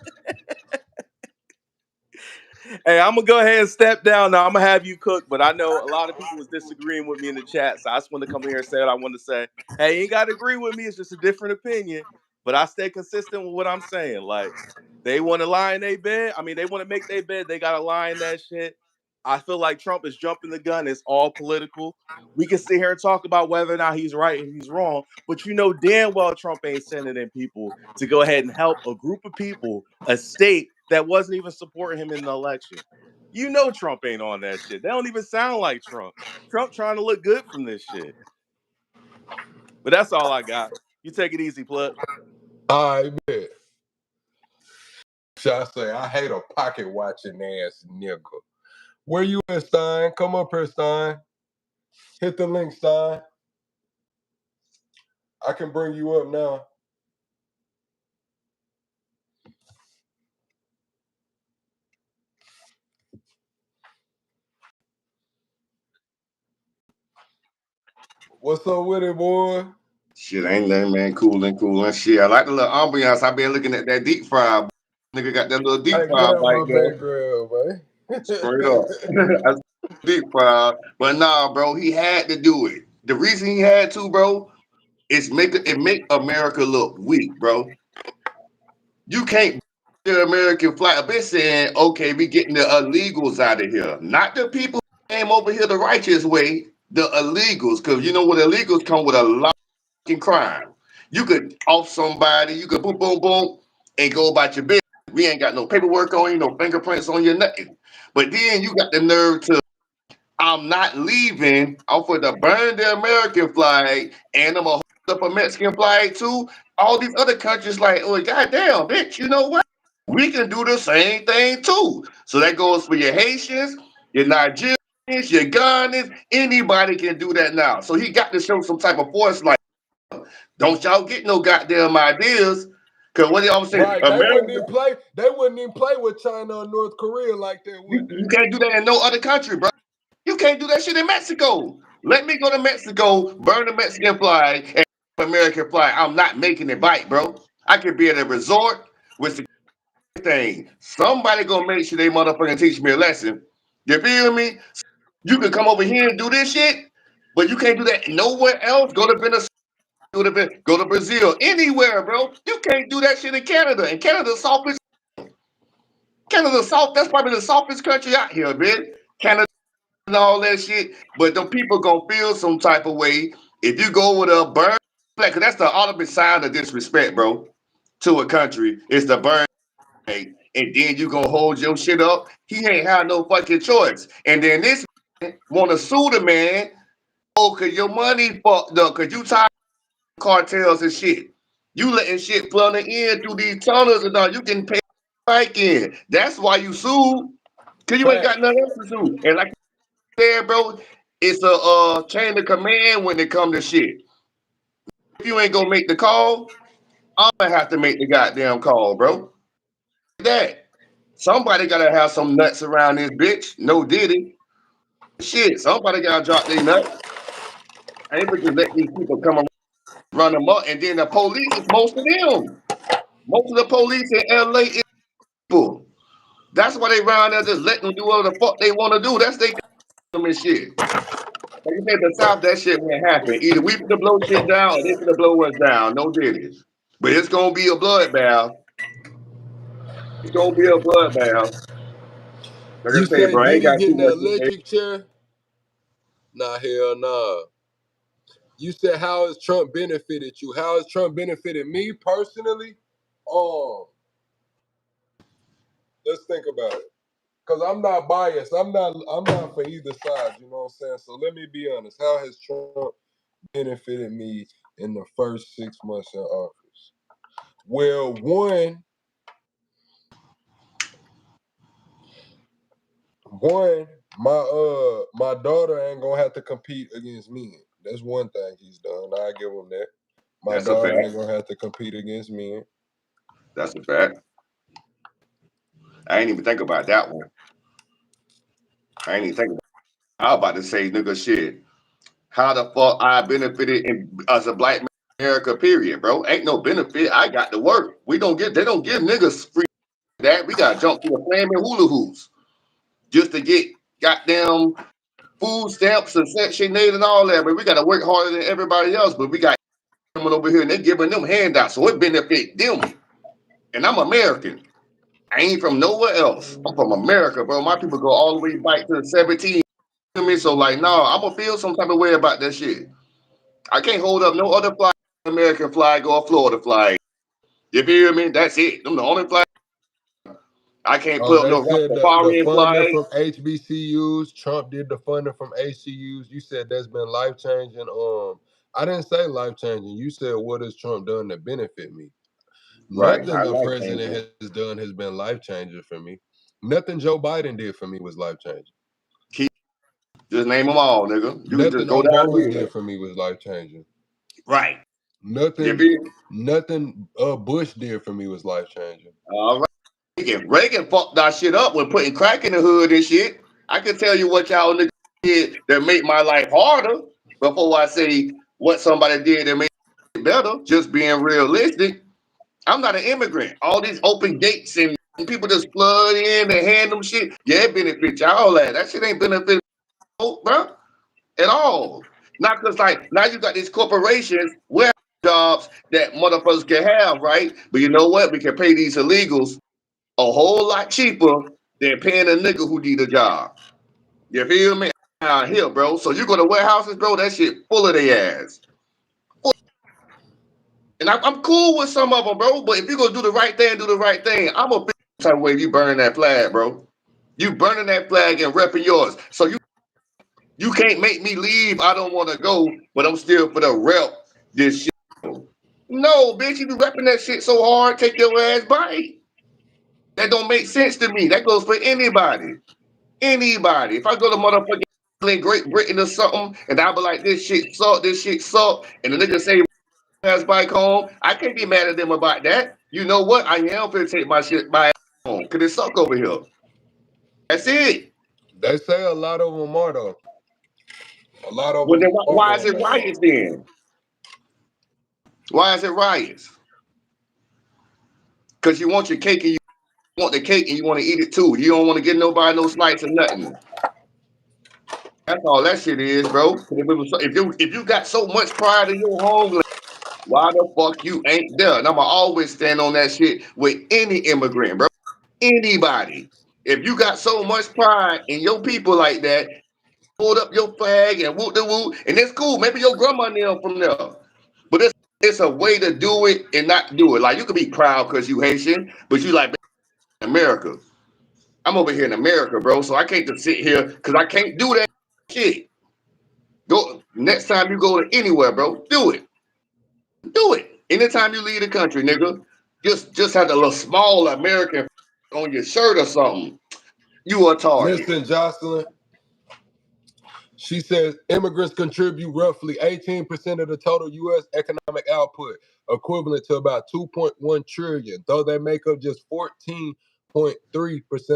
Hey, I'm gonna go ahead and step down now. I'm gonna have you cook, but I know a lot of people was disagreeing with me in the chat, so I just want to come here and say what I want to say. Hey, you ain't gotta agree with me. It's just a different opinion, but I stay consistent with what I'm saying. Like they want to lie in their bed. I mean, they want to make their bed. They gotta lie in that shit. I feel like Trump is jumping the gun. It's all political. We can sit here and talk about whether or not he's right and he's wrong, but you know damn well Trump ain't sending in people to go ahead and help a group of people, a state that wasn't even supporting him in the election. You know Trump ain't on that shit. They don't even sound like Trump. Trump trying to look good from this shit. But that's all I got. You take it easy, Plug. I bet. Should I say I hate a pocket watching ass nigga. Where you at, Stein? Come up here, Stein. Hit the link, Stein. I can bring you up now. What's up with it, boy? Shit, ain't nothing, man. Cool and shit. I like the little ambiance. I been looking at that deep fry. Nigga got that little deep Hey, fry get out right my there. background, Straight man. up. That's deep fry. But nah, bro, he had to do it. The reason he had to, bro, is make America look weak, bro. You can't the American flag. A bit saying, okay, we getting the illegals out of here. Not the people who came over here the righteous way, the illegals. Because you know what illegals come with a lot of crime. You could off somebody, you could boom, boom, boom, and go about your business. We ain't got no paperwork on you, no fingerprints on you, nothing. But then you got the nerve to, I'm not leaving. I'm for to burn the American flag, and I'm gonna hold up a Mexican flag too. All these other countries, like, oh goddamn, bitch, you know what? We can do the same thing too. So that goes for your Haitians, your Nigerians, your Ghanaians. Anybody can do that now. So he got to show some type of force. Like, don't y'all get no goddamn ideas? Cause what they always say, Right, they wouldn't America, even play. They wouldn't even play with China or North Korea like that, would you they? can't do that in no other country, bro. You can't do that shit in Mexico. Let me go to Mexico, burn the Mexican flag, and American flag. I'm not making it bite, bro. I could be at a resort with the thing. Somebody gonna make sure they motherfucking teach me a lesson. You feel me? You can come over here and do this shit, but you can't do that nowhere else. Go to Venezuela, go to Brazil, anywhere, bro. You can't do that shit in Canada. And Canada soft. That's probably the softest country out here, man. Canada and all that shit. But the people gonna feel some type of way if you go with a burn flag. Cause that's the ultimate sign of disrespect, bro, to a country. It's the burn flag, and then you gonna hold your shit up. He ain't had no fucking choice. And then this man wanna sue the man. Oh, cause your money fucked up. Cause you tired of cartels and shit. You letting shit flood in through these tunnels and all. You can pay back in. That's why you sued. Cause you ain't got Facts. nothing else to sue. And like said, bro, it's a chain of command when it come to shit. If you ain't gonna make the call, I'm gonna have to make the goddamn call, bro. That somebody gotta have some nuts around this bitch. No Diddy. Shit, somebody gotta drop their nuts. I ain't just let these people come around, run them up, and then the police is most of them. Most of the police in LA is people. That's why they around there just letting them do whatever the fuck they want to do. That's they and shit. Like you said, the South, that shit won't happen. Either we finna blow shit down or they finna blow us down. No Diddy's. But it's gonna be a bloodbath. It's gonna be a bloodbath. Like You I say, say bro, I ain't Diddy got too getting the much to say. electric chair? Nah, hell nah. You said how has Trump benefited you? How has Trump benefited me personally? Um, let's think about it. Cause I'm not biased. I'm not for either side. You know what I'm saying? So let me be honest. How has Trump benefited me in the first 6 months in office? Well, one, my daughter ain't gonna have to compete against me. That's one thing he's done. I give him that. My That's a daughter fact. ain't gonna have to compete against me. That's a fact. I ain't even think about that one. I ain't even think about I was about to say, nigga, shit. How the fuck I benefited as a black man in America, period, bro. Ain't no benefit. I got to work. They don't give niggas free that. We gotta jump through the flaming hula hoops just to get goddamn food stamps and Section 8 and all that, but we got to work harder than everybody else. But we got coming over here and they giving them handouts, so it benefit them. And I'm American. I ain't from nowhere else. I'm from America, bro. My people go all the way back to the 17. Me, so like, no, I'm gonna feel some type of way about that shit. I can't hold up no other flag, American flag or Florida flag. You feel me? That's it. I'm the only flag. I can't Oh, put up they no said the Rastafarian funding flag. from HBCUs. Trump did the funding from HCUs. You said that's been life changing. I didn't say life changing. You said what has Trump done to benefit me? Right. Nothing I the like president changing. has done has been life changing for me. Nothing Joe Biden did for me was life changing. Keep just name them all, nigga. You can just Nothing go down Obama here. did for me was life changing. Right. You Nothing, feel? nothing Bush did for me was life changing. All right. Reagan fucked that shit up with putting crack in the hood and shit. I can tell you what y'all niggas did that made my life harder. before I say what somebody did that made it better, just being realistic. I'm not an immigrant. All these open gates and people just flood in and hand them shit. Yeah, it benefits y'all. That shit ain't benefit, bro, at all. Not because like now you got these corporations, warehouse jobs that motherfuckers can have, right? But you know what? We can pay these illegals a whole lot cheaper than paying a nigga who need a job. You feel me? Out here, bro. So you go to warehouses, bro. That shit full of their ass. And I'm cool with some of them, bro. But if you gonna do the right thing, do the right thing. I'm a big type of way you burning that flag, bro. You burning that flag and repping yours. So you can't make me leave. I don't want to go, but I'm still for the rep this shit. No, bitch, you be repping that shit so hard, take your ass bite. That don't make sense to me. That goes for anybody. Anybody. If I go to motherfucking Great Britain or something, and I be like, this shit suck, and the nigga say ass bike home, I can't be mad at them about that. You know what? I am finna take my ass home, cause it suck over here. That's it. They say a lot of them are though. A lot of Well, then them are why is going it back home. riots then? Why is it riots? Cause you want your cake and you want the cake and you want to eat it too. You don't want to give nobody no slice or nothing. That's all that shit is, bro. If you got so much pride in your homeland, why the fuck you ain't there? And I'ma always stand on that shit with any immigrant, bro. Anybody. If you got so much pride in your people like that, hold up your flag and whoop the whoop, and it's cool. Maybe your grandma nailed from there. But it's a way to do it and not do it. Like you could be proud because you Haitian, but you like America. I'm over here in America, bro. So I can't just sit here because I can't do that shit. Go next time you go to anywhere, bro. Do it. Do it. Anytime you leave the country, nigga. Just have a little small American on your shirt or something. You a target. Listen, Jocelyn, she says immigrants contribute roughly 18% of the total U.S. economic output, equivalent to about 2.1 trillion, though they make up just 14.3%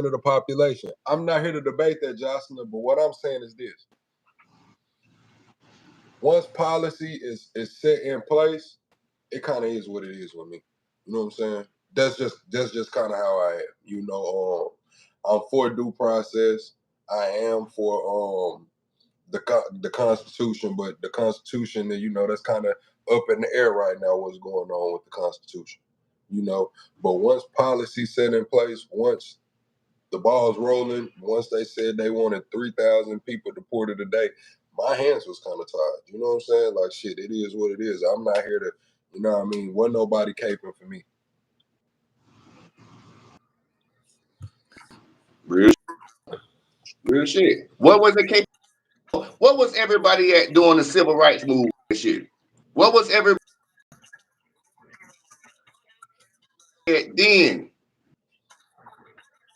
of the population. I'm not here to debate that, Jocelyn, but what I'm saying is this. Once policy is set in place, it kind of is what it is with me. You know what I'm saying? That's just kind of how I am. I'm for due process. I am for the Constitution, but the Constitution, that's kind of up in the air right now. What's going on with the Constitution? But once policy set in place, once the ball's rolling, once they said they wanted 3,000 people deported a day, my hands was kind of tied. You know what I'm saying? Like shit, it is what it is. I'm not here to, wasn't nobody caping for me. Real, real shit. What was everybody at doing the civil rights movement and shit? What was everybody at then?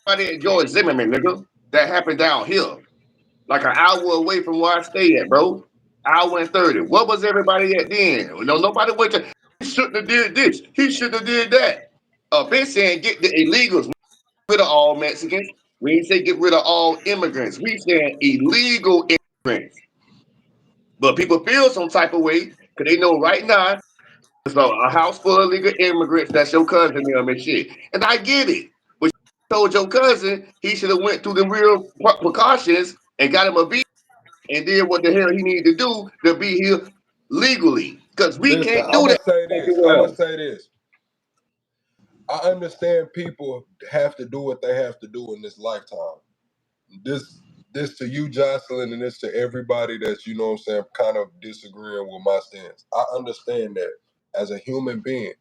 Everybody at George Zimmerman, nigga. That happened down here. Like an hour away from where I stay at, bro. Hour and 30. What was everybody at then? Nobody went to, he shouldn't have did this. He shouldn't have did that. Been saying get the illegals. Rid of all Mexicans. We ain't say get rid of all immigrants. We saying illegal immigrants. But people feel some type of way because they know right now it's a house full of illegal immigrants. That's your cousin them and shit. And I get it. But you told your cousin he should have went through the real precautions and got him a visa and did what the hell he needed to do to be here legally. Because we Listen, can't do that I'm everywhere gonna else. say this. I understand people have to do what they have to do in this lifetime. This to you, Jocelyn, and this to everybody that's, kind of disagreeing with my stance. I understand that as a human being,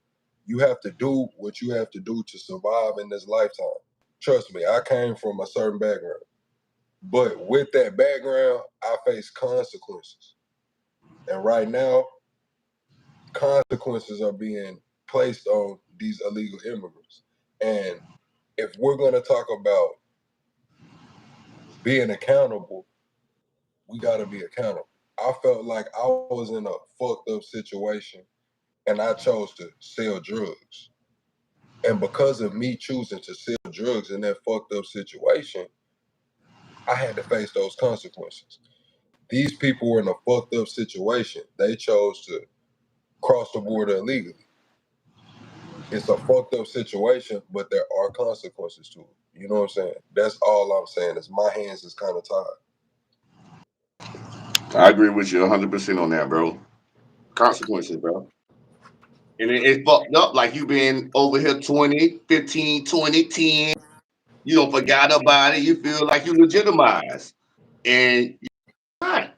you have to do what you have to do to survive in this lifetime. Trust me, I came from a certain background. But with that background, I face consequences. And right now, consequences are being placed on these illegal immigrants. And if we're going to talk about being accountable, we got to be accountable. I felt like I was in a fucked up situation and I chose to sell drugs. And because of me choosing to sell drugs in that fucked up situation, I had to face those consequences. These people were in a fucked up situation. They chose to cross the border illegally. It's a fucked up situation, but there are consequences to it. You know what I'm saying? That's all I'm saying. Is my hands is kind of tied. I agree with you 100% on that, bro. Consequences, bro. And it's fucked up like you been over here 20, 15, 20, 10. You don't forgot about it. You feel like you legitimized. And you're not.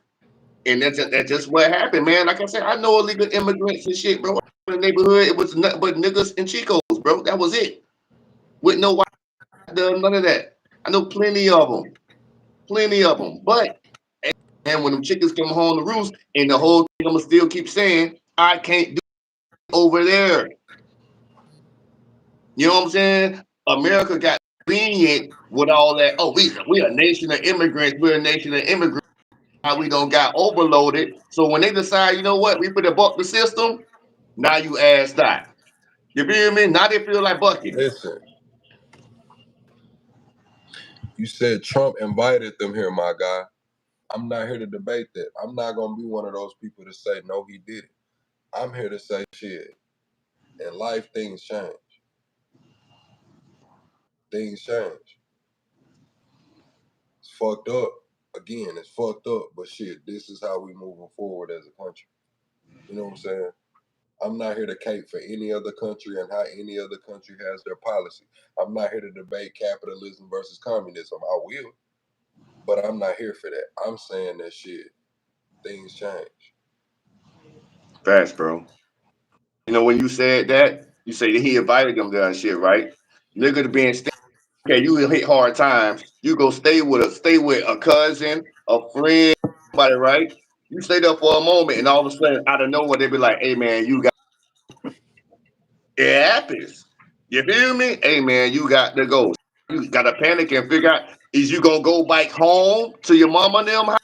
And that's just what happened, man. Like I said, I know illegal immigrants and shit, bro. In the neighborhood, it was nothing but niggas and chicos, bro. That was it. With no white, none of that. I know plenty of them. Plenty of them. But, and when them chickens come home to roost, and the whole thing, I'm going to still keep saying, I can't do it over there. You know what I'm saying? America got lenient with all that. Oh, we a nation of immigrants. We're a nation of immigrants. How we don't got overloaded. So when they decide, you know what, we put a buck the system. Now you ass that. You feel me? Now they feel like bucking. Listen, you said Trump invited them here, my guy. I'm not here to debate that. I'm not gonna be one of those people to say no, he did it. I'm here to say shit. In life, things change. Things change. It's fucked up. Again, it's fucked up. But shit, this is how we moving forward as a country. You know what I'm saying? I'm not here to cape for any other country and how any other country has their policy. I'm not here to debate capitalism versus communism. I will, but I'm not here for that. I'm saying that shit, things change. Fast, bro. You know when you said that, you say that he invited them there and shit, right? Nigga being okay, you hit hard times. You go stay with a cousin, a friend, somebody, right? You stay there for a moment, and all of a sudden, out of nowhere, they be like, "Hey, man, you got it happens." You feel me? Hey, man, you got to go. You got to panic and figure out is you gonna go back home to your mama and them house,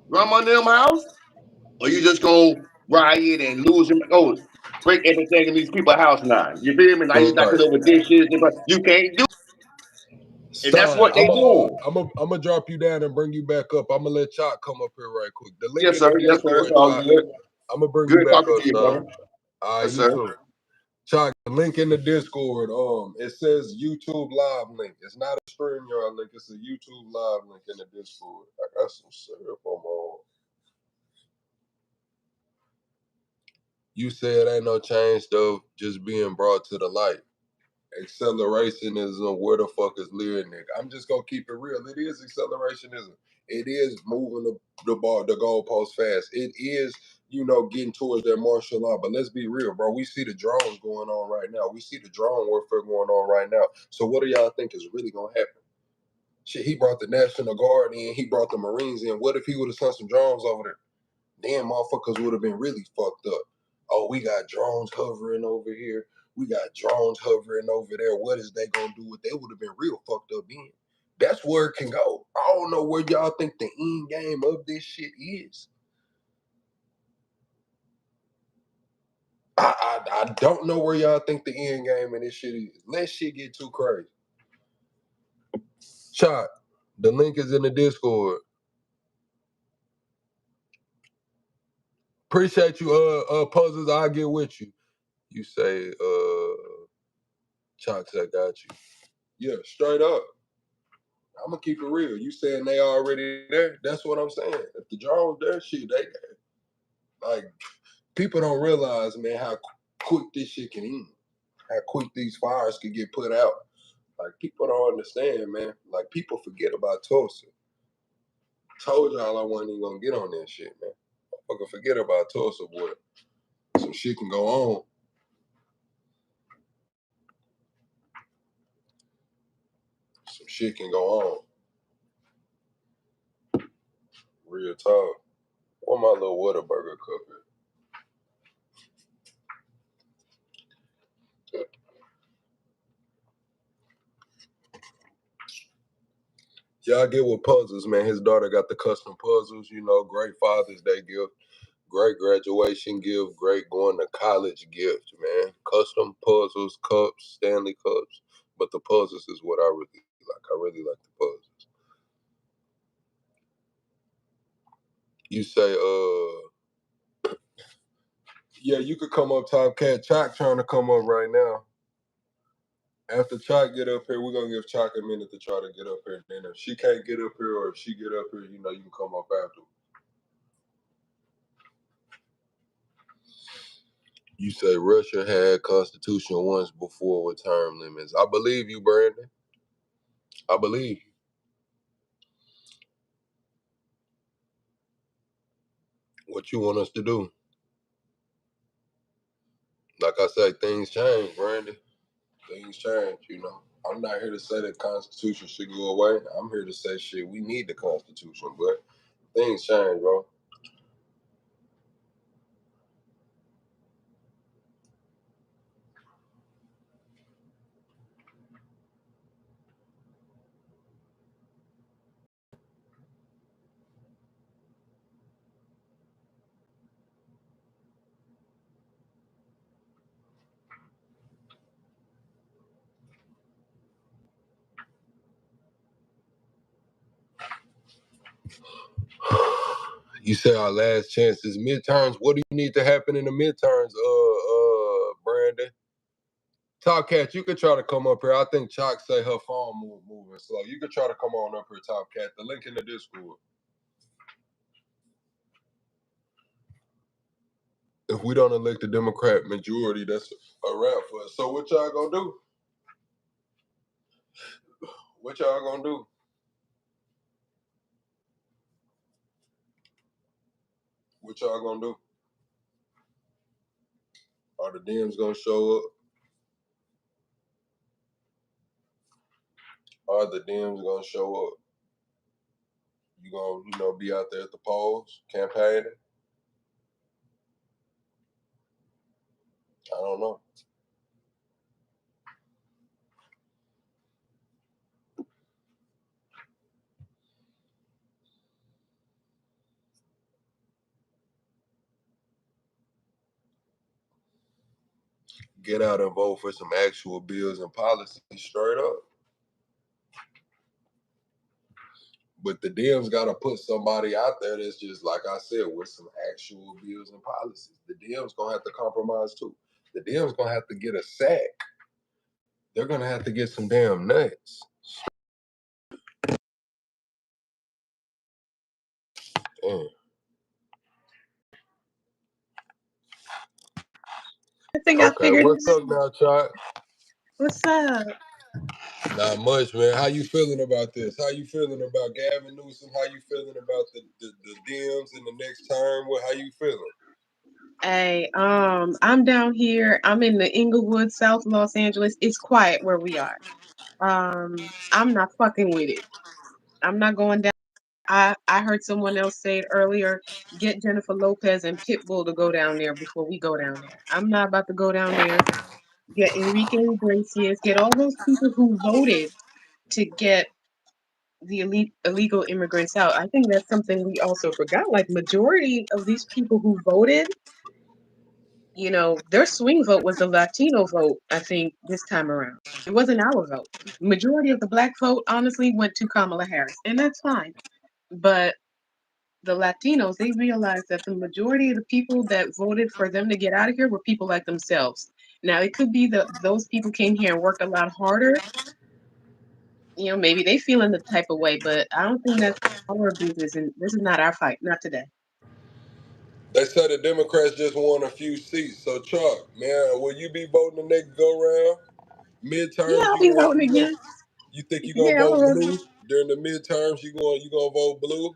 grandma and them house, or you just gonna riot and lose your break everything in these people's house now? You feel me? Now you knocking Right. over dishes, you can't do, and that's Stein, what they doing. I'm gonna drop you down and bring you back up. I'm gonna let Chalk come up here right quick. The link Yes, in sir. the Yes, sir. It's Discord, all Chalk. good. I'm gonna bring you Good back talking up, to you, son. brother. Yes, You sir. too. Chalk, the link in the Discord. It says YouTube live link. It's not a StreamYard link. It's a YouTube live link in the Discord. I got some syrup on my arm. You said ain't no change though, just being brought to the light. Accelerationism, where the fuck is Lear, nigga? I'm just gonna keep it real. It is accelerationism. It is moving the ball, the goalpost fast. It is, getting towards that martial law. But let's be real, bro. We see the drones going on right now. We see the drone warfare going on right now. So what do y'all think is really gonna happen? Shit, he brought the National Guard in. He brought the Marines in. What if he would have sent some drones over there? Damn, motherfuckers would have been really fucked up. Oh, we got drones hovering over here. We got drones hovering over there. What is they gonna do? They would have been real fucked up then. That's where it can go. I don't know where y'all think the end game of this shit is. I don't know where y'all think the end game of this shit is. Let shit get too crazy. Shot. The link is in the Discord. Appreciate you, puzzles. I'll get with you. You say, Chalks, I got you. Yeah, straight up. I'm gonna keep it real. You saying they already there? That's what I'm saying. If the drones there, shit, they there. Like people don't realize, man, how quick this shit can end. How quick these fires can get put out. Like people don't understand, man. Like people forget about Tulsa. Told y'all I wasn't even gonna get on that shit, man. Fucking forget about Tulsa, boy. Some shit can go on. Some shit can go on. Real talk. Where my little Whataburger cup at? Y'all get with puzzles, man. His daughter got the custom puzzles, great Father's Day gift, great graduation gift, great going to college gift, man. Custom puzzles, cups, Stanley cups. But the puzzles is what I really like. I really like the puzzles. You say, yeah, you could come up top, Cat. Chalk trying to come up right now. After Chalk get up here, we're gonna give Chalk a minute to try to get up here. Then if she can't get up here, or if she get up here, you can come up after. You say Russia had constitution once before with term limits. I believe you, Brandon. I believe you. What you want us to do? Like I say, things change, Brandon. Things change. I'm not here to say the Constitution should go away. I'm here to say shit. We need the Constitution, but things change, bro. You say our last chance is midterms. What do you need to happen in the midterms, Brandon? Top Cat, you could try to come up here. I think Chalk say her phone moving slow. You could try to come on up here, Top Cat. The link in the Discord. If we don't elect the Democrat majority, that's a wrap for us. So what y'all gonna do? What y'all gonna do? What y'all gonna do? Are the Dems gonna show up? Are the Dems gonna show up? You gonna, be out there at the polls campaigning? I don't know. Get out and vote for some actual bills and policies straight up. But the Dems gotta put somebody out there that's just like I said, with some actual bills and policies. The Dems gonna have to compromise too. The Dems gonna have to get a sack. They're gonna have to get some damn nuts. Damn. I think I figured What's it out. up now, Chad? What's up? Not much, man. How you feeling about this? How you feeling about Gavin Newsom? How you feeling about the Dems in the next term? How you feeling? Hey, I'm down here. I'm in the Inglewood, South Los Angeles. It's quiet where we are. I'm not fucking with it. I'm not going down. I heard someone else say it earlier. Get Jennifer Lopez and Pitbull to go down there before we go down there. I'm not about to go down there. Get Enrique Iglesias. Get all those people who voted to get the illegal immigrants out. I think that's something we also forgot. Like majority of these people who voted, their swing vote was the Latino vote, I think, this time around. It wasn't our vote. Majority of the black vote honestly went to Kamala Harris, and that's fine. But the Latinos, they realized that the majority of the people that voted for them to get out of here were people like themselves. Now it could be that those people came here and worked a lot harder. Maybe they feeling the type of way, but I don't think that's our business, and this is not our fight, not today. They say the Democrats just won a few seats. So Chuck, man, will you be voting the next go round? Yeah, Midterms, I'll be voting again. you think you gonna Yeah, vote blue during the midterms? You gonna vote blue?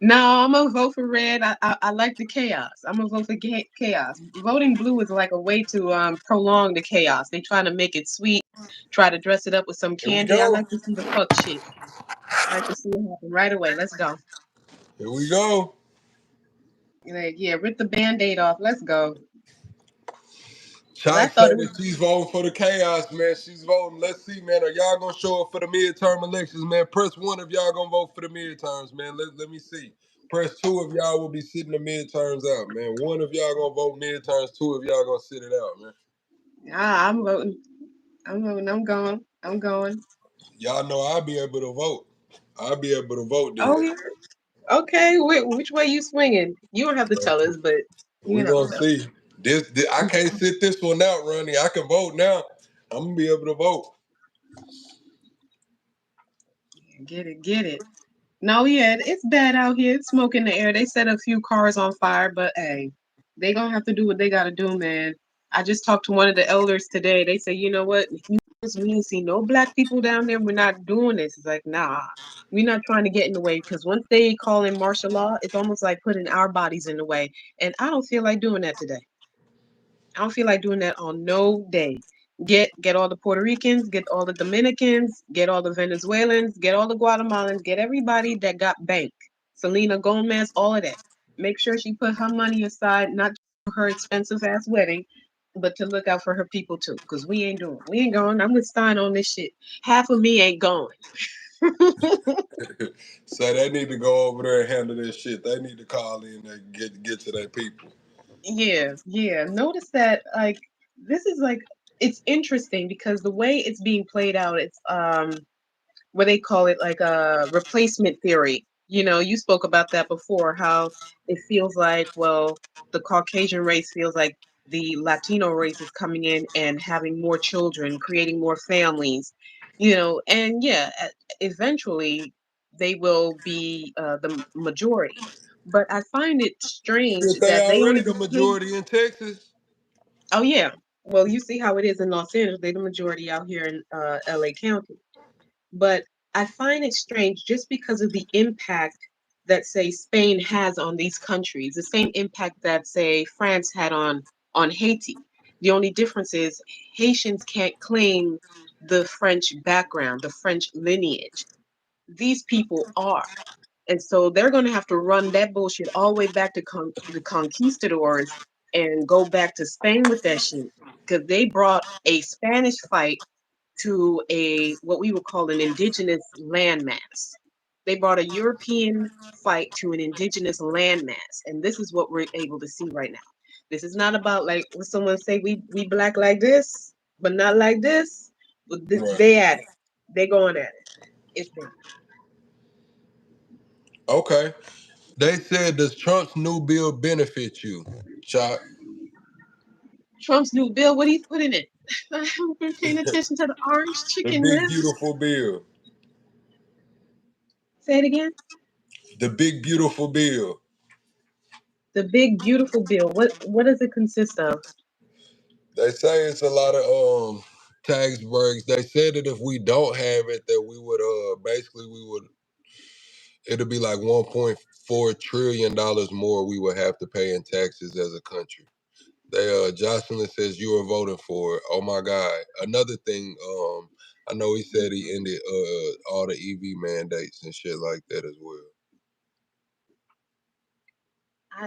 no, I'm gonna vote for red. I like the chaos. I'm gonna vote for chaos. Voting blue is like a way to prolong the chaos. They trying to make it sweet, try to dress it up with some Here we candy. I go. like to see the fuck shit. I like to see it happen right away. Let's go. Here we go. Like, yeah, rip the band-aid off. Let's go. Cause I Chalk thought said it was that she's voting for the chaos, man. She's voting. Let's see, man. Are y'all gonna show up for the midterm elections, man? Press 1 if y'all gonna vote for the midterms, man. Let me see. Press 2 if y'all will be sitting the midterms out, man. 1 if y'all gonna vote midterms. 2 if y'all gonna sit it out, man. I'm voting. I'm voting. I'm going. I'm going. Y'all know I'll be able to vote. I'll be able to vote Oh then. yeah. Okay, which way you swinging? You don't have to tell us, but you We don't have to gonna tell see. This I can't sit this one out, Ronnie. I can vote now. I'm gonna be able to vote. us. Get it. No, yeah, it's bad out here. It's smoke in the air. They set a few cars on fire, but hey, they gonna have to do what they gotta do, man. I just talked to one of the elders today. They say, you know what? If you notice, we ain't see no black people down there. We're not doing this. It's like, nah, we're not trying to get in the way because once they call in martial law, it's almost like putting our bodies in the way. And I don't feel like doing that today. I don't feel like doing that on no day. Get all the Puerto Ricans, get all the Dominicans, get all the Venezuelans, get all the Guatemalans, get everybody that got bank. Selena Gomez, all of that. Make sure she put her money aside, not for her expensive ass wedding, but to look out for her people too. Cause we ain't going. I'm with Stein on this shit. Half of me ain't going. So they need to go over there and handle this shit. They need to call in and get to their people. Yeah, yeah. Notice that like this is like it's interesting because the way it's being played out, it's what they call it like a replacement theory. You know, you spoke about that before, how it feels like, well, the Caucasian race feels like the Latino race is coming in and having more children, creating more families, you know, and yeah, eventually they will be the majority. But I find it strange Shit, they that they already only the display. majority in Texas. Oh yeah, well you see how it is in Los Angeles. They're the majority out here in L.A. County. But I find it strange just because of the impact that say Spain has on these countries, the same impact that say France had on Haiti. The only difference is Haitians can't claim the French background, the French lineage. These people are. And so they're going to have to run that bullshit all the way back to the conquistadors and go back to Spain with that shit because they brought a Spanish fight to a what we would call an indigenous landmass. They brought a European fight to an indigenous landmass, and this is what we're able to see right now. This is not about like when someone say we black like this, but not like this. But Right. they at it. They going at it. It's there. Okay. They said, does Trump's new bill benefit you? Chuck? Trump's new bill. What he's putting in it? I haven't been paying attention to the orange The chicken big list. beautiful bill. Say it again. The big beautiful bill. The big beautiful bill. What does it consist of? They say it's a lot of tax breaks. They said that if we don't have it, that we would basically we would it'll be like $1.4 trillion more we would have to pay in taxes as a country. They Jocelyn says you are voting for it. Oh my God. Another thing, I know he said he ended all the EV mandates and shit like that as well.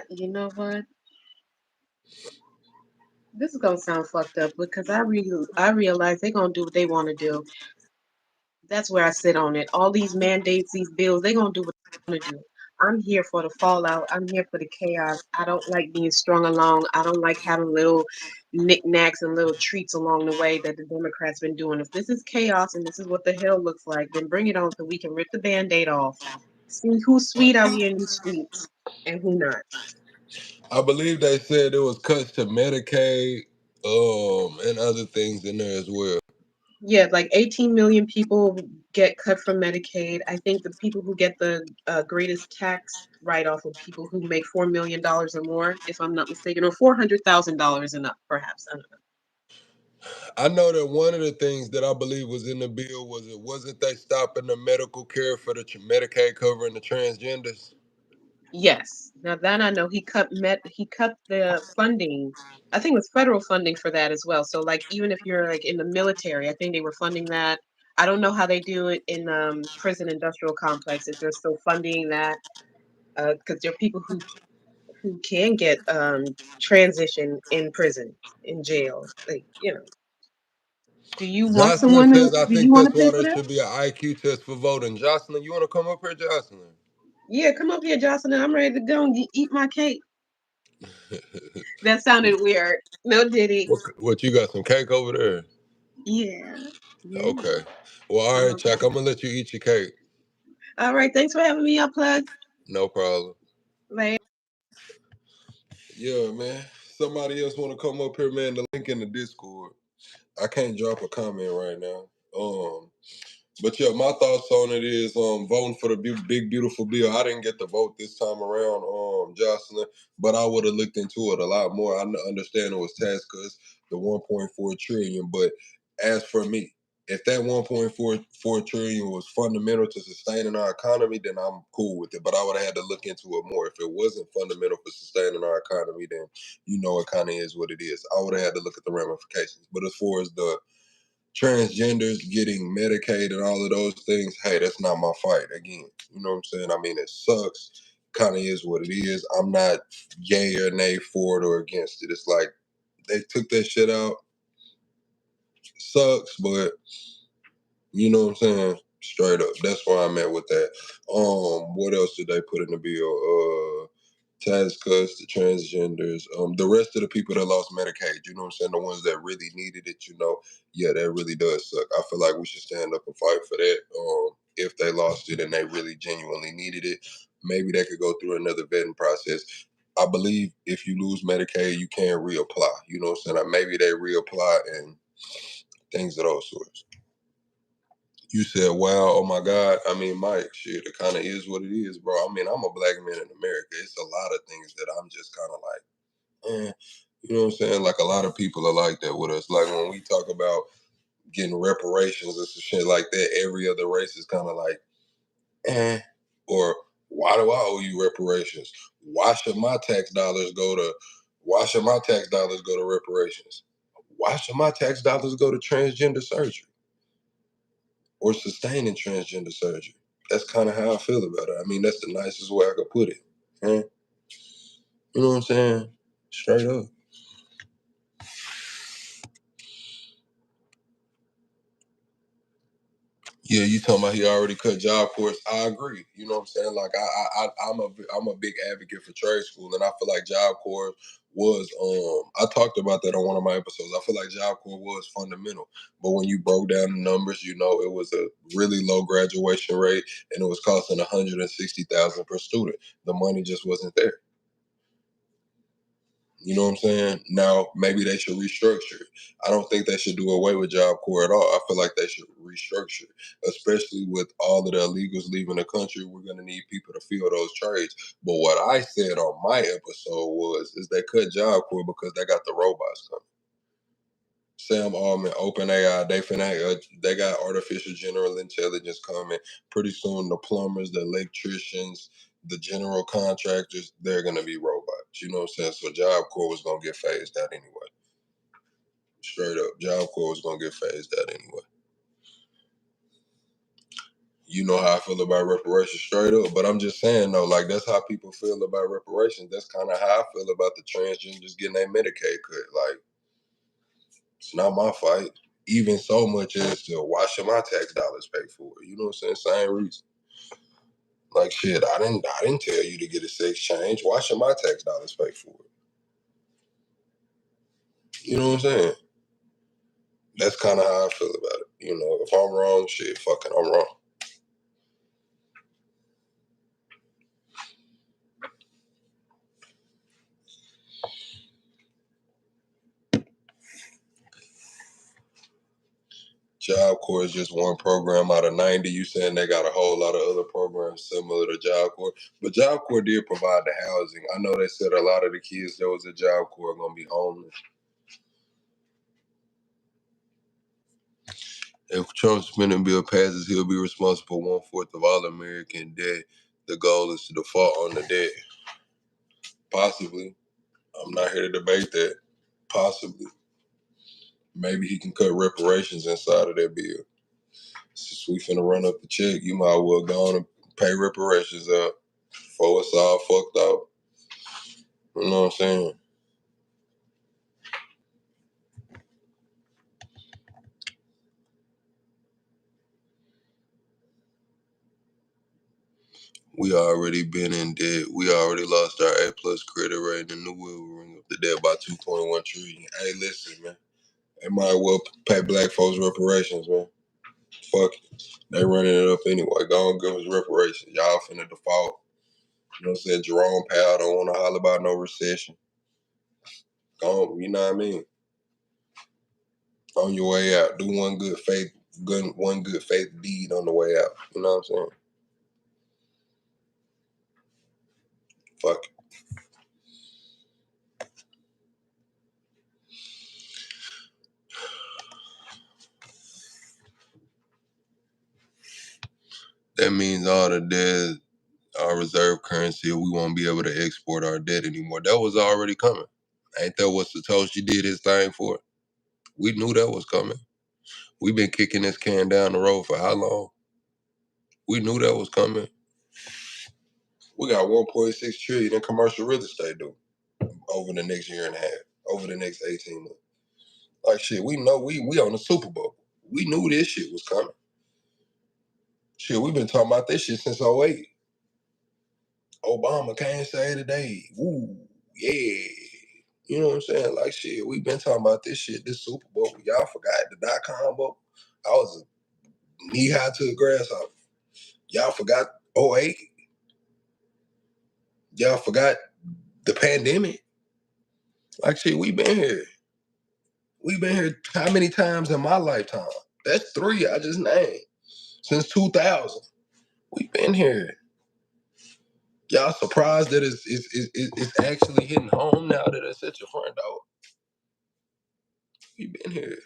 You know what? This is gonna sound fucked up because I realize they're gonna do what they want to do. That's where I sit on it. All these mandates, these bills, they're gonna do what they want to do. I'm here for the fallout. I'm here for the chaos. I don't like being strung along. I don't like having little knickknacks and little treats along the way that the Democrats been doing. If this is chaos and this is what the hell looks like, then bring it on so we can rip the band-aid off. See who's sweet out here in these streets and who not. I believe they said there was cuts to Medicaid, and other things in there as well. Yeah, like 18 million people get cut from Medicaid. I think the people who get the greatest tax write-off are people who make $4 million or more, if I'm not mistaken, or $400,000 and up, perhaps. I don't know. I know that one of the things that I believe was in the bill was it wasn't they stopping the medical care for the Medicaid covering the transgenders. Yes, now that I know, he cut the funding. I think it was federal funding for that as well. So like even if you're like in the military, I think they were funding that. I don't know how they do it in prison industrial complex if they're still funding that because there are people who can get transition in prison, in jail. Like, you know, Jocelyn says I do think you want that's to pay why for there that? should be an IQ test for voting. Jocelyn, you want to come up here, Jocelyn? Yeah, come up here, Jocelyn. I'm ready to go and eat my cake. That sounded weird. No, Diddy. What you got some cake over there? Yeah. Yeah. Okay. Well, all I'm right, okay. Chuck. I'm gonna let you eat your cake. All right. Thanks for having me up, plug. No problem. Like, Yeah, man. Somebody else want to come up here, man? The link in the Discord. I can't drop a comment right now. But yeah, my thoughts on it is voting for the big beautiful bill. I didn't get to vote this time around, Jocelyn, but I would have looked into it a lot more. I understand it was tax cuts, the 1.4 trillion, but as for me, if that 1.44 trillion was fundamental to sustaining our economy, then I'm cool with it. But I would have had to look into it more. If it wasn't fundamental for sustaining our economy, then it kind of is what it is. I would have had to look at the ramifications. But as far as the transgenders getting Medicaid and all of those things, hey, that's not my fight. Again, you know what I'm saying? I mean, it sucks. Kind of is what it is. I'm not yay or nay for it or against it. It's like they took that shit out. Sucks, but you know what I'm saying? Straight up. That's where I'm at with that. What else did they put in the bill? Tax cuts, the transgenders, the rest of the people that lost Medicaid, you know what I'm saying? The ones that really needed it, yeah, that really does suck. I feel like we should stand up and fight for that. If they lost it and they really genuinely needed it, maybe they could go through another vetting process. I believe if you lose Medicaid, you can't reapply. You know what I'm saying? Like maybe they reapply and things of those sorts. You said, wow, oh my God. I mean, Mike, shit, it kind of is what it is, bro. I mean, I'm a black man in America. It's a lot of things that I'm just kind of like, you know what I'm saying? Like a lot of people are like that with us. Like when we talk about getting reparations and some shit like that, every other race is kind of like, or why do I owe you reparations? Why should my tax dollars go to reparations? Why should my tax dollars go to transgender surgery or sustaining transgender surgery? That's kind of how I feel about it. I mean, that's the nicest way I could put it. You know what I'm saying? Straight up. Yeah, you talking about he already cut Job Corps? I agree. You know what I'm saying? Like I'm a big advocate for trade school, and I feel like Job Corps was I talked about that on one of my episodes. I feel like Job Corps was fundamental, but when you broke down the numbers, it was a really low graduation rate, and it was costing $160,000 per student. The money just wasn't there. You know what I'm saying? Now, maybe they should restructure it. I don't think they should do away with Job Corps at all. I feel like they should restructure it, especially with all of the illegals leaving the country. We're going to need people to fill those trades. But what I said on my episode is they cut Job Corps because they got the robots coming. Sam Altman, OpenAI, they got artificial general intelligence coming. Pretty soon, the plumbers, the electricians, the general contractors, they're going to be robots. You know what I'm saying? So Job Corps was going to get phased out anyway. Straight up, Job Corps was going to get phased out anyway. You know how I feel about reparations, straight up. But I'm just saying, though, like, that's how people feel about reparations. That's kind of how I feel about the transgenders getting their Medicaid cut. Like, it's not my fight. Even so much as to why should my tax dollars pay for it? You know what I'm saying? Same reason. Like shit, I didn't tell you to get a sex change. Why should my tax dollars pay for it? You know what I'm saying? That's kind of how I feel about it. If I'm wrong, shit, fucking I'm wrong. Job Corps is just one program out of 90. You saying they got a whole lot of other programs similar to Job Corps. But Job Corps did provide the housing. I know they said a lot of the kids that was at Job Corps are going to be homeless. If Trump's spending bill passes, he'll be responsible for 1/4 of all American debt. The goal is to default on the debt. Possibly. I'm not here to debate that. Possibly. Maybe he can cut reparations inside of that bill. Since we finna run up the check, you might well go on and pay reparations up before it's all fucked up. You know what I'm saying? We already been in debt. We already lost our A+ credit rating, and the will ring up the debt by 2.1 trillion. Hey, listen, man. They might well pay black folks reparations, man. Fuck it. They running it up anyway. Go and give us reparations. Y'all finna default. You know what I'm saying? Jerome Powell don't want to holler about no recession. You know what I mean? On your way out, do one good faith deed on the way out. You know what I'm saying? Fuck it. That means all the debt, our reserve currency, we won't be able to export our debt anymore. That was already coming. Ain't that what Satoshi did his thing for? We knew that was coming. We've been kicking this can down the road for how long? We knew that was coming. We got 1.6 trillion in commercial real estate, dude, over the next year and a half, over the next 18 months. Like shit, we know we on the Super Bowl. We knew this shit was coming. Shit, we've been talking about this shit since '08. Obama can't say today. Woo, yeah. You know what I'm saying? Like shit, we've been talking about this shit, this Super Bowl. Y'all forgot the .com bubble. I was knee high to the grasshopper. Y'all forgot '08. Y'all forgot the pandemic. Like shit, we been here. We've been here how many times in my lifetime? That's 3 I just named. Since 2000. We've been here. Y'all surprised that it's actually hitting home now that it's at your front door? We've been here.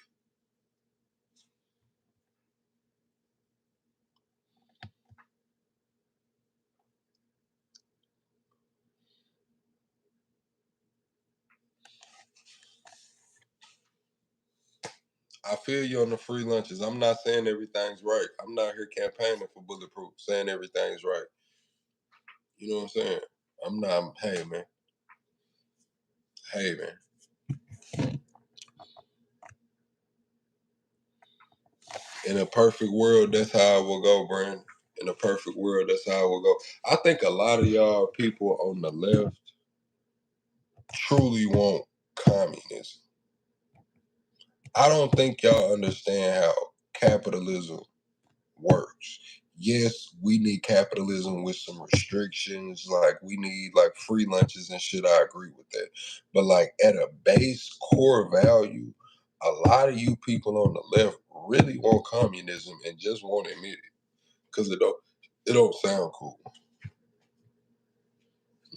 I feel you on the free lunches. I'm not saying everything's right. I'm not here campaigning for bulletproof, saying everything's right. You know what I'm saying? I'm not, hey man. Hey man. In a perfect world, that's how it will go, Brandon. In a perfect world, that's how it will go. I think a lot of y'all people on the left truly want communism. I don't think y'all understand how capitalism works. Yes, we need capitalism with some restrictions, like we need like free lunches and shit. I agree with that. But like at a base core value, a lot of you people on the left really want communism and just won't admit it. Cause it don't sound cool.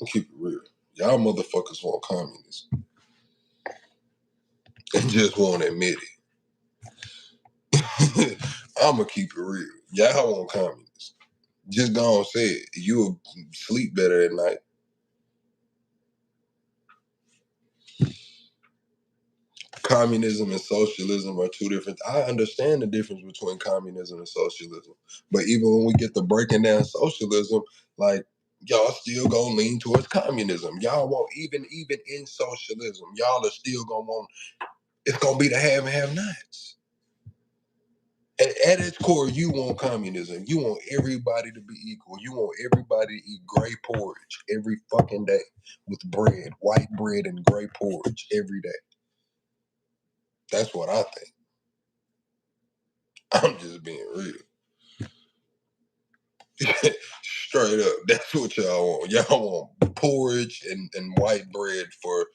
I'll keep it real. Y'all motherfuckers want communism and just won't admit it. I'ma keep it real. Y'all want communism. Just go on say it. You'll sleep better at night. Communism and socialism are two different. I understand the difference between communism and socialism. But even when we get to breaking down socialism, like y'all still gonna lean towards communism. Y'all won't even in socialism, y'all are still gonna want it's gonna be the have and have nots. And at its core, you want communism. You want everybody to be equal. You want everybody to eat gray porridge every fucking day with bread, white bread and gray porridge every day. That's what I think. I'm just being real. Straight up. That's what y'all want. Y'all want porridge and white bread for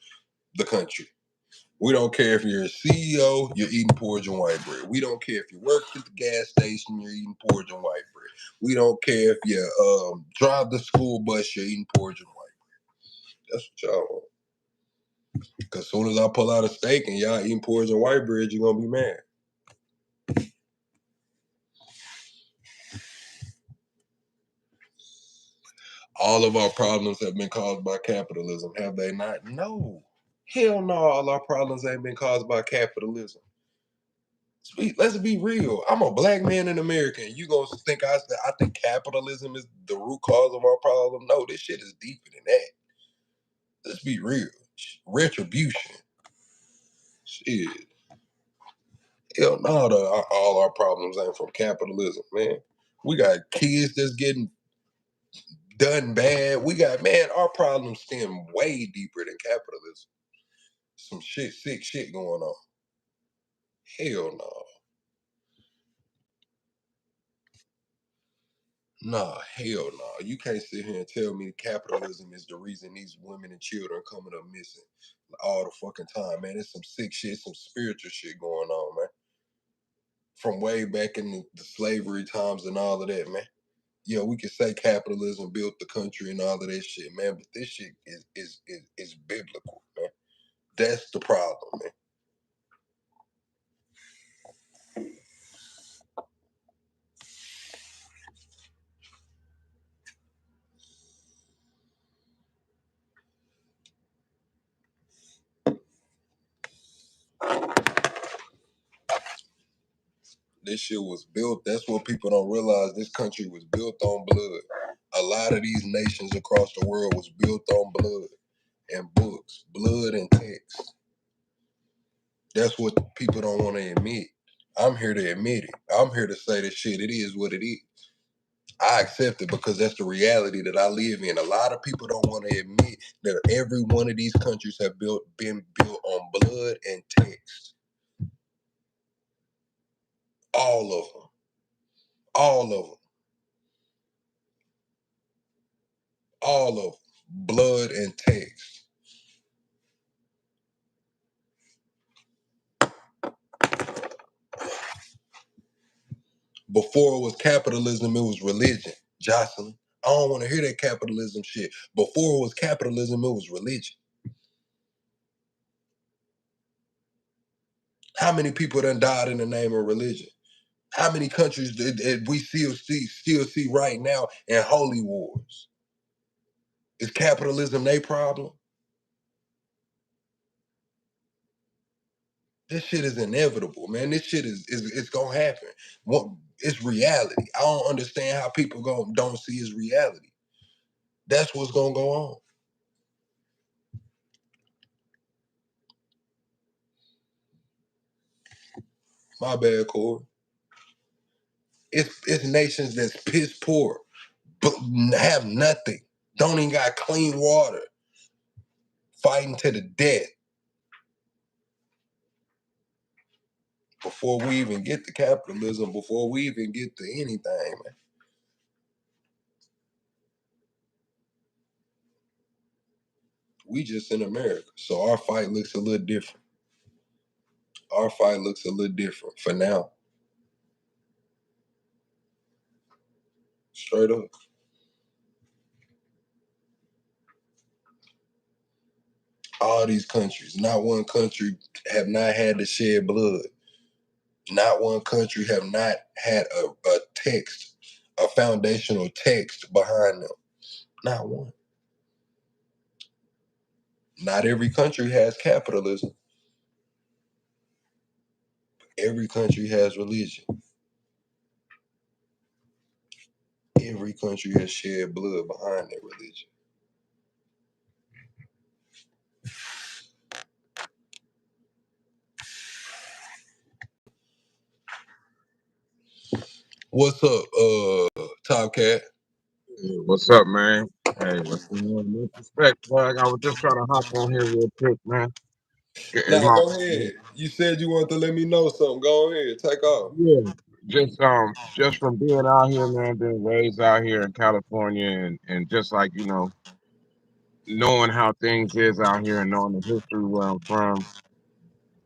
the country. We don't care if you're a CEO, you're eating porridge and white bread. We don't care if you work at the gas station, you're eating porridge and white bread. We don't care if you drive the school bus, you're eating porridge and white bread. That's what y'all want. Because as soon as I pull out a steak and y'all eating porridge and white bread, you're going to be mad. All of our problems have been caused by capitalism, have they not? No. Hell no, all our problems ain't been caused by capitalism. Let's be real. I'm a black man in America, and you gonna think I think capitalism is the root cause of our problem? No, this shit is deeper than that. Let's be real. Retribution. Shit. Hell no, all our problems ain't from capitalism, man. We got kids that's getting done bad. We got, man, our problems stem way deeper than capitalism. Some sick shit going on. Hell no. Nah, hell no. You can't sit here and tell me capitalism is the reason these women and children coming up missing all the fucking time, man. It's some sick shit, some spiritual shit going on, man. From way back in the slavery times and all of that, man. Yeah, we can say capitalism built the country and all of that shit, man. But this shit is biblical, man. That's the problem, man. This shit was built. That's what people don't realize. This country was built on blood. A lot of these nations across the world was built on blood and books, blood and text. That's what people don't want to admit. I'm here to admit it. I'm here to say this shit. It is what it is. I accept it because that's the reality that I live in. A lot of people don't want to admit that every one of these countries have been built on blood and text. All of them. All of them. All of them. Blood and text. Before it was capitalism, it was religion. Jocelyn, I don't want to hear that capitalism shit. Before it was capitalism, it was religion. How many people done died in the name of religion? How many countries did we still see right now in holy wars? Is capitalism their problem? This shit is inevitable, man. This shit is it's gonna happen. It's reality. I don't understand how people don't see it's reality. That's what's gonna go on. My bad, Corey. It's nations that's piss poor, but have nothing. Don't even got clean water. Fighting to the death. Before we even get to capitalism, before we even get to anything, man. We just in America. So our fight looks a little different. Our fight looks a little different for now. Straight up. All these countries, not one country have not had to shed blood. Not one country have not had a text, a foundational text behind them. Not one. Not every country has capitalism. Every country has religion. Every country has shed blood behind their religion. What's up, Top Cat? Hey, what's up, man? Hey, what's going on? No respect, plug. I was just trying to hop on here real quick, man. Is Nah, my go ahead. You said you wanted to let me know something. Go ahead. Take off. yeah, just from being out here, man, being raised out here in California, and just like knowing how things is out here and knowing the history where I'm from,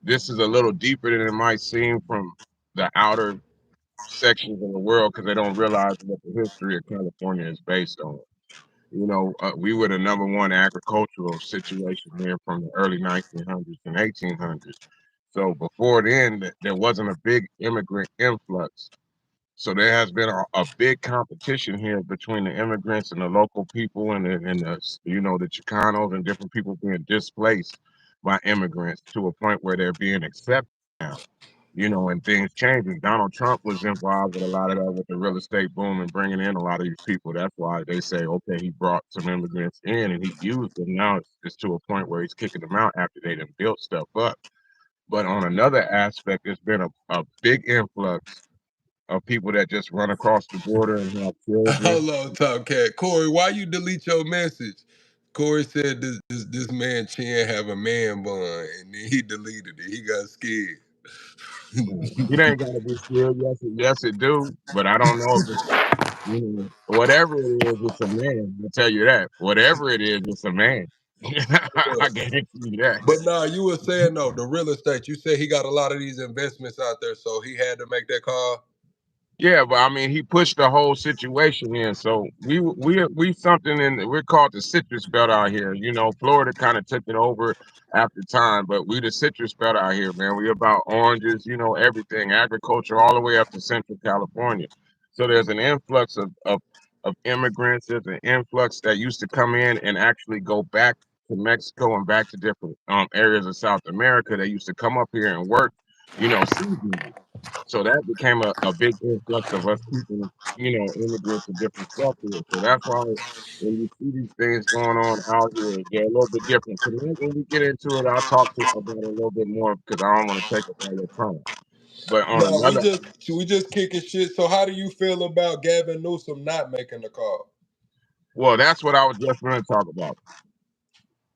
this is a little deeper than it might seem from the outer sections of the world because they don't realize what the history of California is based on. We were the number one agricultural situation here from the early 1900s and 1800s. So before then, there wasn't a big immigrant influx. So there has been a big competition here between the immigrants and the local people and the Chicanos and different people being displaced by immigrants to a point where they're being accepted now. And things changing. Donald Trump was involved with a lot of that with the real estate boom and bringing in a lot of these people. That's why they say, okay, he brought some immigrants in and he used them. Now it's to a point where he's kicking them out after they done built stuff up. But on another aspect, there's been a big influx of people that just run across the border and have children. Hold on, Top Cat. Corey, why you delete your message? Corey said this man Chin have a man bun, and then he deleted it. He got scared. It ain't gotta be scared. Yes, it do. But I don't know if it's Whatever it is, it's a man. I'll tell you that. Whatever it is, it's a man. I Yeah. guarantee you that. But nah, you were saying though, the real estate. You said he got a lot of these investments out there, so he had to make that call. Yeah, but I mean, he pushed the whole situation in. So we something in we're called the citrus belt out here. Florida kind of took it over after time, but we the citrus belt out here, man. We about oranges, everything, agriculture, all the way up to Central California. So there's an influx of immigrants. There's an influx that used to come in and actually go back to Mexico and back to different areas of South America. They used to come up here and work, seasonally. So that became a big influx of us keeping, immigrants and different stuff here. So that's why when you see these things going on out here, they're a little bit different. Tonight, when we get into it, I'll talk to about it a little bit more because I don't want to take up all your time. But on No, we another, just kicking shit. So how do you feel about Gavin Newsom not making the call? well, that's what I was just going to talk about.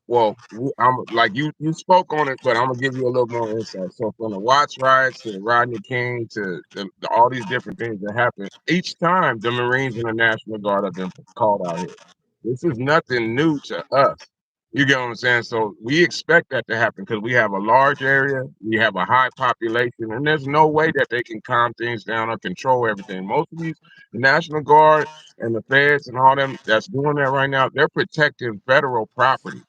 Well, I'm like you spoke on it, but I'm gonna give you a little more insight. So from the Watts riots to Rodney King to all these different things that happen, each time the Marines and the National Guard have been called out here. This is nothing new to us. You get what I'm saying? So we expect that to happen because we have a large area, we have a high population, and there's no way that they can calm things down or control everything. Most of these, the National Guard and the feds and all them that's doing that right now, they're protecting federal property.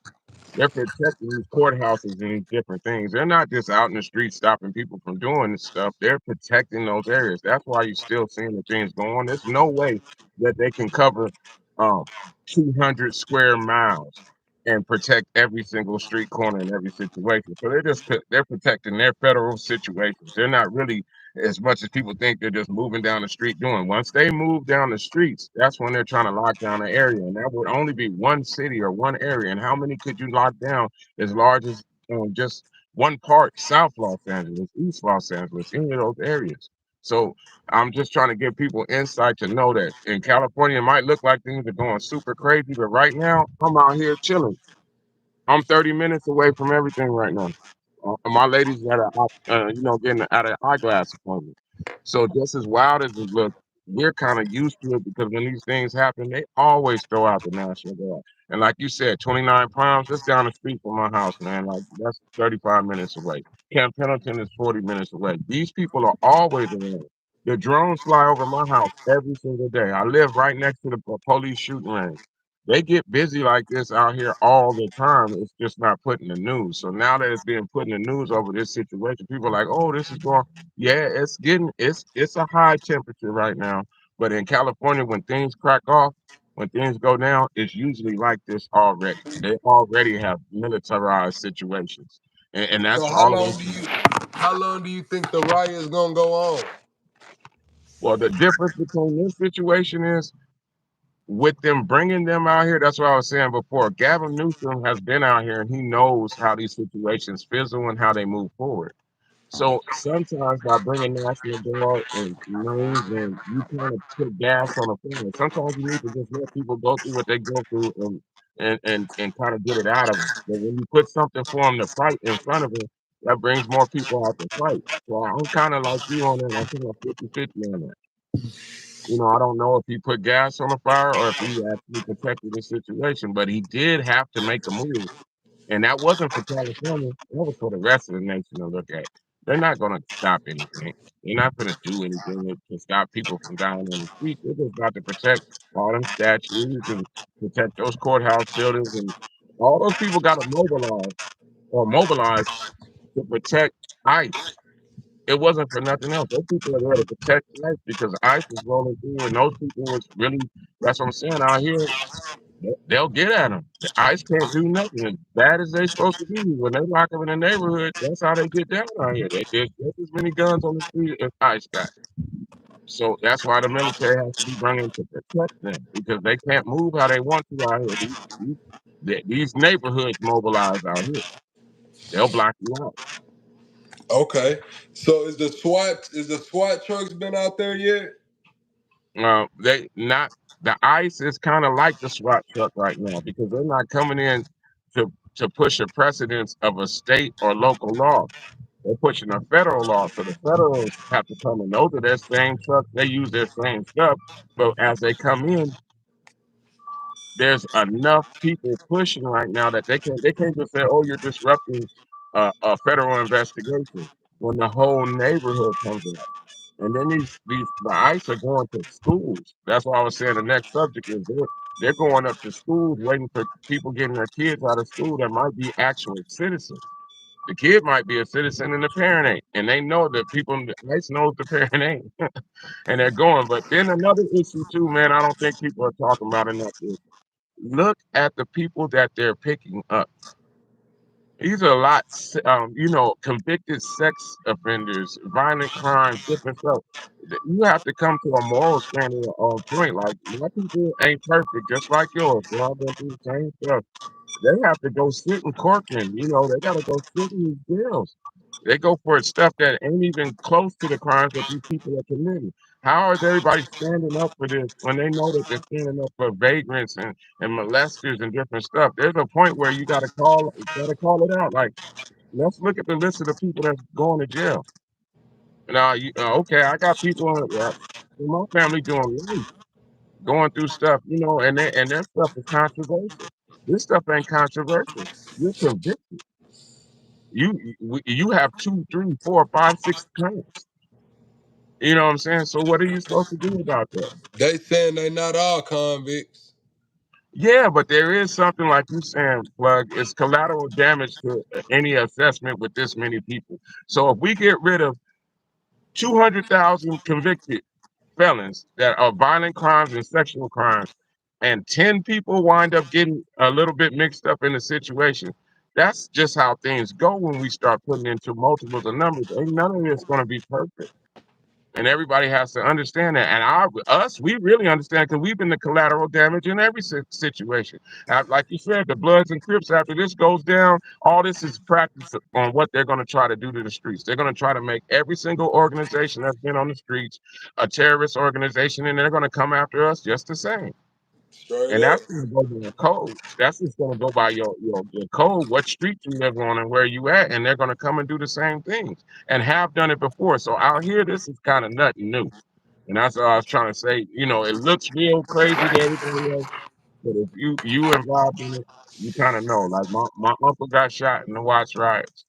They're protecting these courthouses and these different things. They're not just out in the street stopping people from doing this stuff. They're protecting those areas. That's why you're still seeing the things going on. There's no way that they can cover um, 200 square miles and protect every single street corner in every situation. So they're protecting their federal situations. They're not really as much as people think they're just moving down the street doing. Once they move down the streets, that's when they're trying to lock down an area, and that would only be one city or one area. And how many could you lock down as large as just one part, South Los Angeles, East Los Angeles, any of those areas? So I'm just trying to give people insight to know that in California, it might look like things are going super crazy, but right now I'm out here chilling. I'm 30 minutes away from everything right now. My lady's at getting at an eyeglass appointment. So just as wild as it looks, we're kind of used to it because when these things happen, they always throw out the National Guard. And like you said, 29 Palms, that's down the street from my house, man. Like that's 35 minutes away. Camp Pendleton is 40 minutes away. These people are always around. The drones fly over my house every single day. I live right next to the police shooting range. They get busy like this out here all the time. It's just not put in the news. So now that it's being put in the news over this situation, people are like, "Oh, this is going." Yeah, it's a high temperature right now. But in California, when things crack off, when things go down, it's usually like this already. They already have militarized situations, and that's So for all of us. how long do you think the riot is gonna go on? Well, the difference between this situation is with them bringing them out here, that's what I was saying before. Gavin Newsom has been out here and he knows how these situations fizzle and how they move forward. So sometimes by bringing National Guard and Marines and you kind of put gas on a fire. Sometimes you need to just let people go through what they go through and kind of get it out of them. But when you put something for them to fight in front of them, that brings more people out to fight. So I'm kind of like you on that. I think I'm 50-50 on that. I don't know if he put gas on the fire or if he actually protected the situation, but he did have to make a move. And that wasn't for California. That was for the rest of the nation to look at. They're not going to stop anything. They're not going to do anything to stop people from dying on the street. They're just about to protect all them statues and protect those courthouse buildings. And all those people got to mobilize to protect ICE. It wasn't for nothing else. Those people are there to protect ICE because ICE was rolling through, and those people was really. That's what I'm saying out here. They'll get at them. The ICE can't do nothing as bad as they supposed to be. When they lock them in the neighborhood, that's how they get down out here. There's just as many guns on the street as ICE got. So that's why the military has to be brought in to protect them because they can't move how they want to out here. These neighborhoods mobilize out here. They'll block you out. Okay. So is the SWAT trucks been out there yet? They not the ICE is kind of like the SWAT truck right now because they're not coming in to push a precedence of a state or local law. They're pushing a federal law, so the federals have to come and those are their same trucks. They use their same stuff, but as they come in, there's enough people pushing right now that they can't just say, "Oh, you're disrupting a federal investigation," when the whole neighborhood comes out. And then the ICE are going to schools. That's why I was saying the next subject is they're going up to schools waiting for people getting their kids out of school that might be actual citizens. The kid might be a citizen and the parent ain't, and they know that people ICE knows the parent ain't, and they're going. But then another issue too, man. I don't think people are talking about enough. Is look at the people that they're picking up. These are a lot, convicted sex offenders, violent crimes, different stuff. You have to come to a moral standard on point. Like my people ain't perfect, just like yours. They all been through the same stuff. They have to go sit in courtroom. They got to go sit in these jails. They go for stuff that ain't even close to the crimes that these people are committing. How is everybody standing up for this when they know that they're standing up for vagrants and molesters and different stuff? There's a point where you gotta call it out. Like, let's look at the list of the people that's going to jail. Now, okay, I got people in my family doing life, going through stuff, and their stuff is controversial. This stuff ain't controversial. You're convicted. You have two, three, four, five, six counts. You know what I'm saying? So what are you supposed to do about that? They saying they not all convicts. Yeah, but there is something like you saying, Plug. It's collateral damage to any assessment with this many people. So if we get rid of 200,000 convicted felons that are violent crimes and sexual crimes, and 10 people wind up getting a little bit mixed up in the situation. That's just how things go when we start putting into multiples of numbers. Ain't none of this going to be perfect. And everybody has to understand that. And we really understand because we've been the collateral damage in every situation. Like you said, the Bloods and Crips, after this goes down, all this is practice on what they're going to try to do to the streets. They're going to try to make every single organization that's been on the streets a terrorist organization, and they're going to come after us just the same. Straight And up. that's going to go by codes. That's just going to go by your code, what street you live on and where you at. And they're going to come and do the same things and have done it before. So out here, this is kind of nothing new. And that's what I was trying to say. It looks real crazy to everybody else, but if you involved in it, you kind of know. Like my uncle got shot in the Watts riots.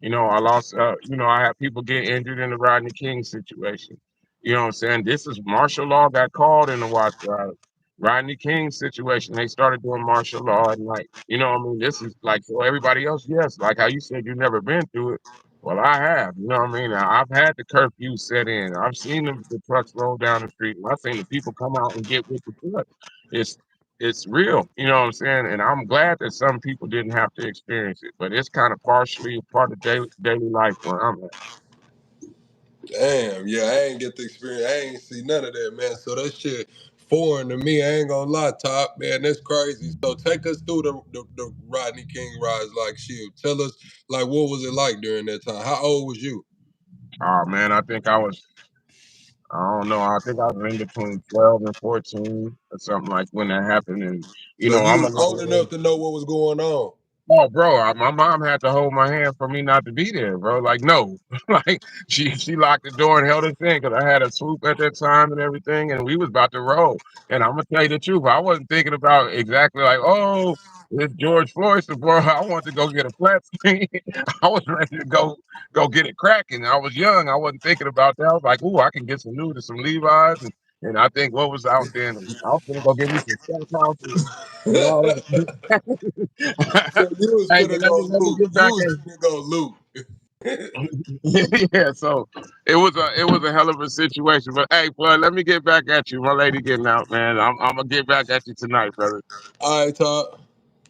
I lost. I had people get injured in the Rodney King situation. You know what I'm saying? This is martial law got called in the Watts riots. Rodney King situation, they started doing martial law at night. You know what I mean? This is like for everybody else, yes. Like how you said you've never been through it. Well, I have. You know what I mean? Now, I've had the curfew set in. I've seen the trucks roll down the street. And I've seen the people come out and get with the truck. It's it's real. You know what I'm saying? And I'm glad that some people didn't have to experience it, but it's kind of partially a part of daily life where I'm at. Damn, yeah, I ain't get the experience. I ain't see none of that, man. So that shit foreign to me. I ain't gonna lie, Top, man. That's crazy. So take us through the Rodney King rise like shield. Tell us like what was it like during that time? How old was you? Oh man, I don't know, I think I was in between 12 and 14 or something like when that happened. And So you I'm a was old little. enough to know what was going on. Oh, bro, my mom had to hold my hand for me not to be there, bro. Like, no, like she locked the door and held us in because I had a swoop at that time and everything, and we was about to roll. And I'm gonna tell you the truth, I wasn't thinking about exactly like, oh, it's George Floyd, so bro. I wanted to go get a flat screen. I was ready to go get it cracking. I was young. I wasn't thinking about that. I was like, ooh, I can get some new to some Levi's, and I think what was out there. And I was gonna go get me some stack houses and all that. So you was Hey, finna but let me go let me loot. get You back was finna go loot. at yeah. So it was a hell of a situation. But hey, boy, let me get back at you. My lady getting out, man. I'm gonna get back at you tonight, brother. All right, Top.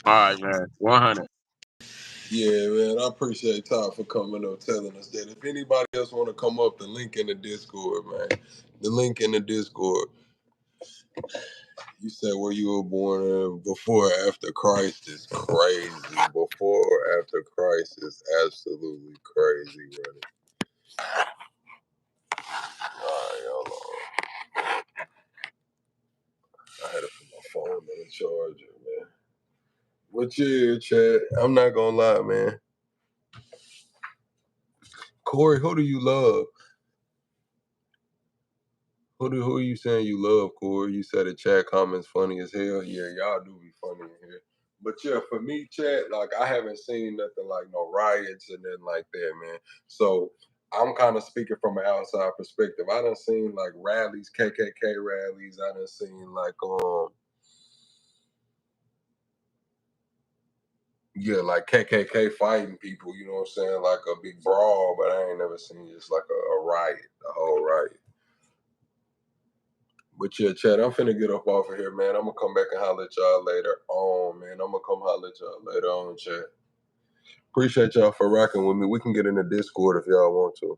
All right, man. 100. Yeah, man, I appreciate Todd for coming up telling us that. If anybody else want to come up, the link in the Discord, man. The link in the Discord. You said where you were born before or after Christ is crazy. Before or after Christ is absolutely crazy, brother. All right, hold on. I had to put my phone on the charger, man. What you, Chad? I'm not gonna lie, man. Corey, who do you love? Who are you saying you love, Corey? You said the chat comments funny as hell. Yeah, y'all do be funny in here. But yeah, for me, chat, like I haven't seen nothing like no riots and nothing like that, man. So I'm kind of speaking from an outside perspective. I done seen like rallies, KKK rallies. I done seen like yeah, like KKK fighting people. You know what I'm saying? Like a big brawl, but I ain't never seen just like a riot, a whole riot. But yeah, Chad, I'm finna get up off of here, man. I'm gonna come back and holler at y'all later on, man. I'm gonna come holler at y'all later on, Chad. Appreciate y'all for rocking with me. We can get in the Discord if y'all want to.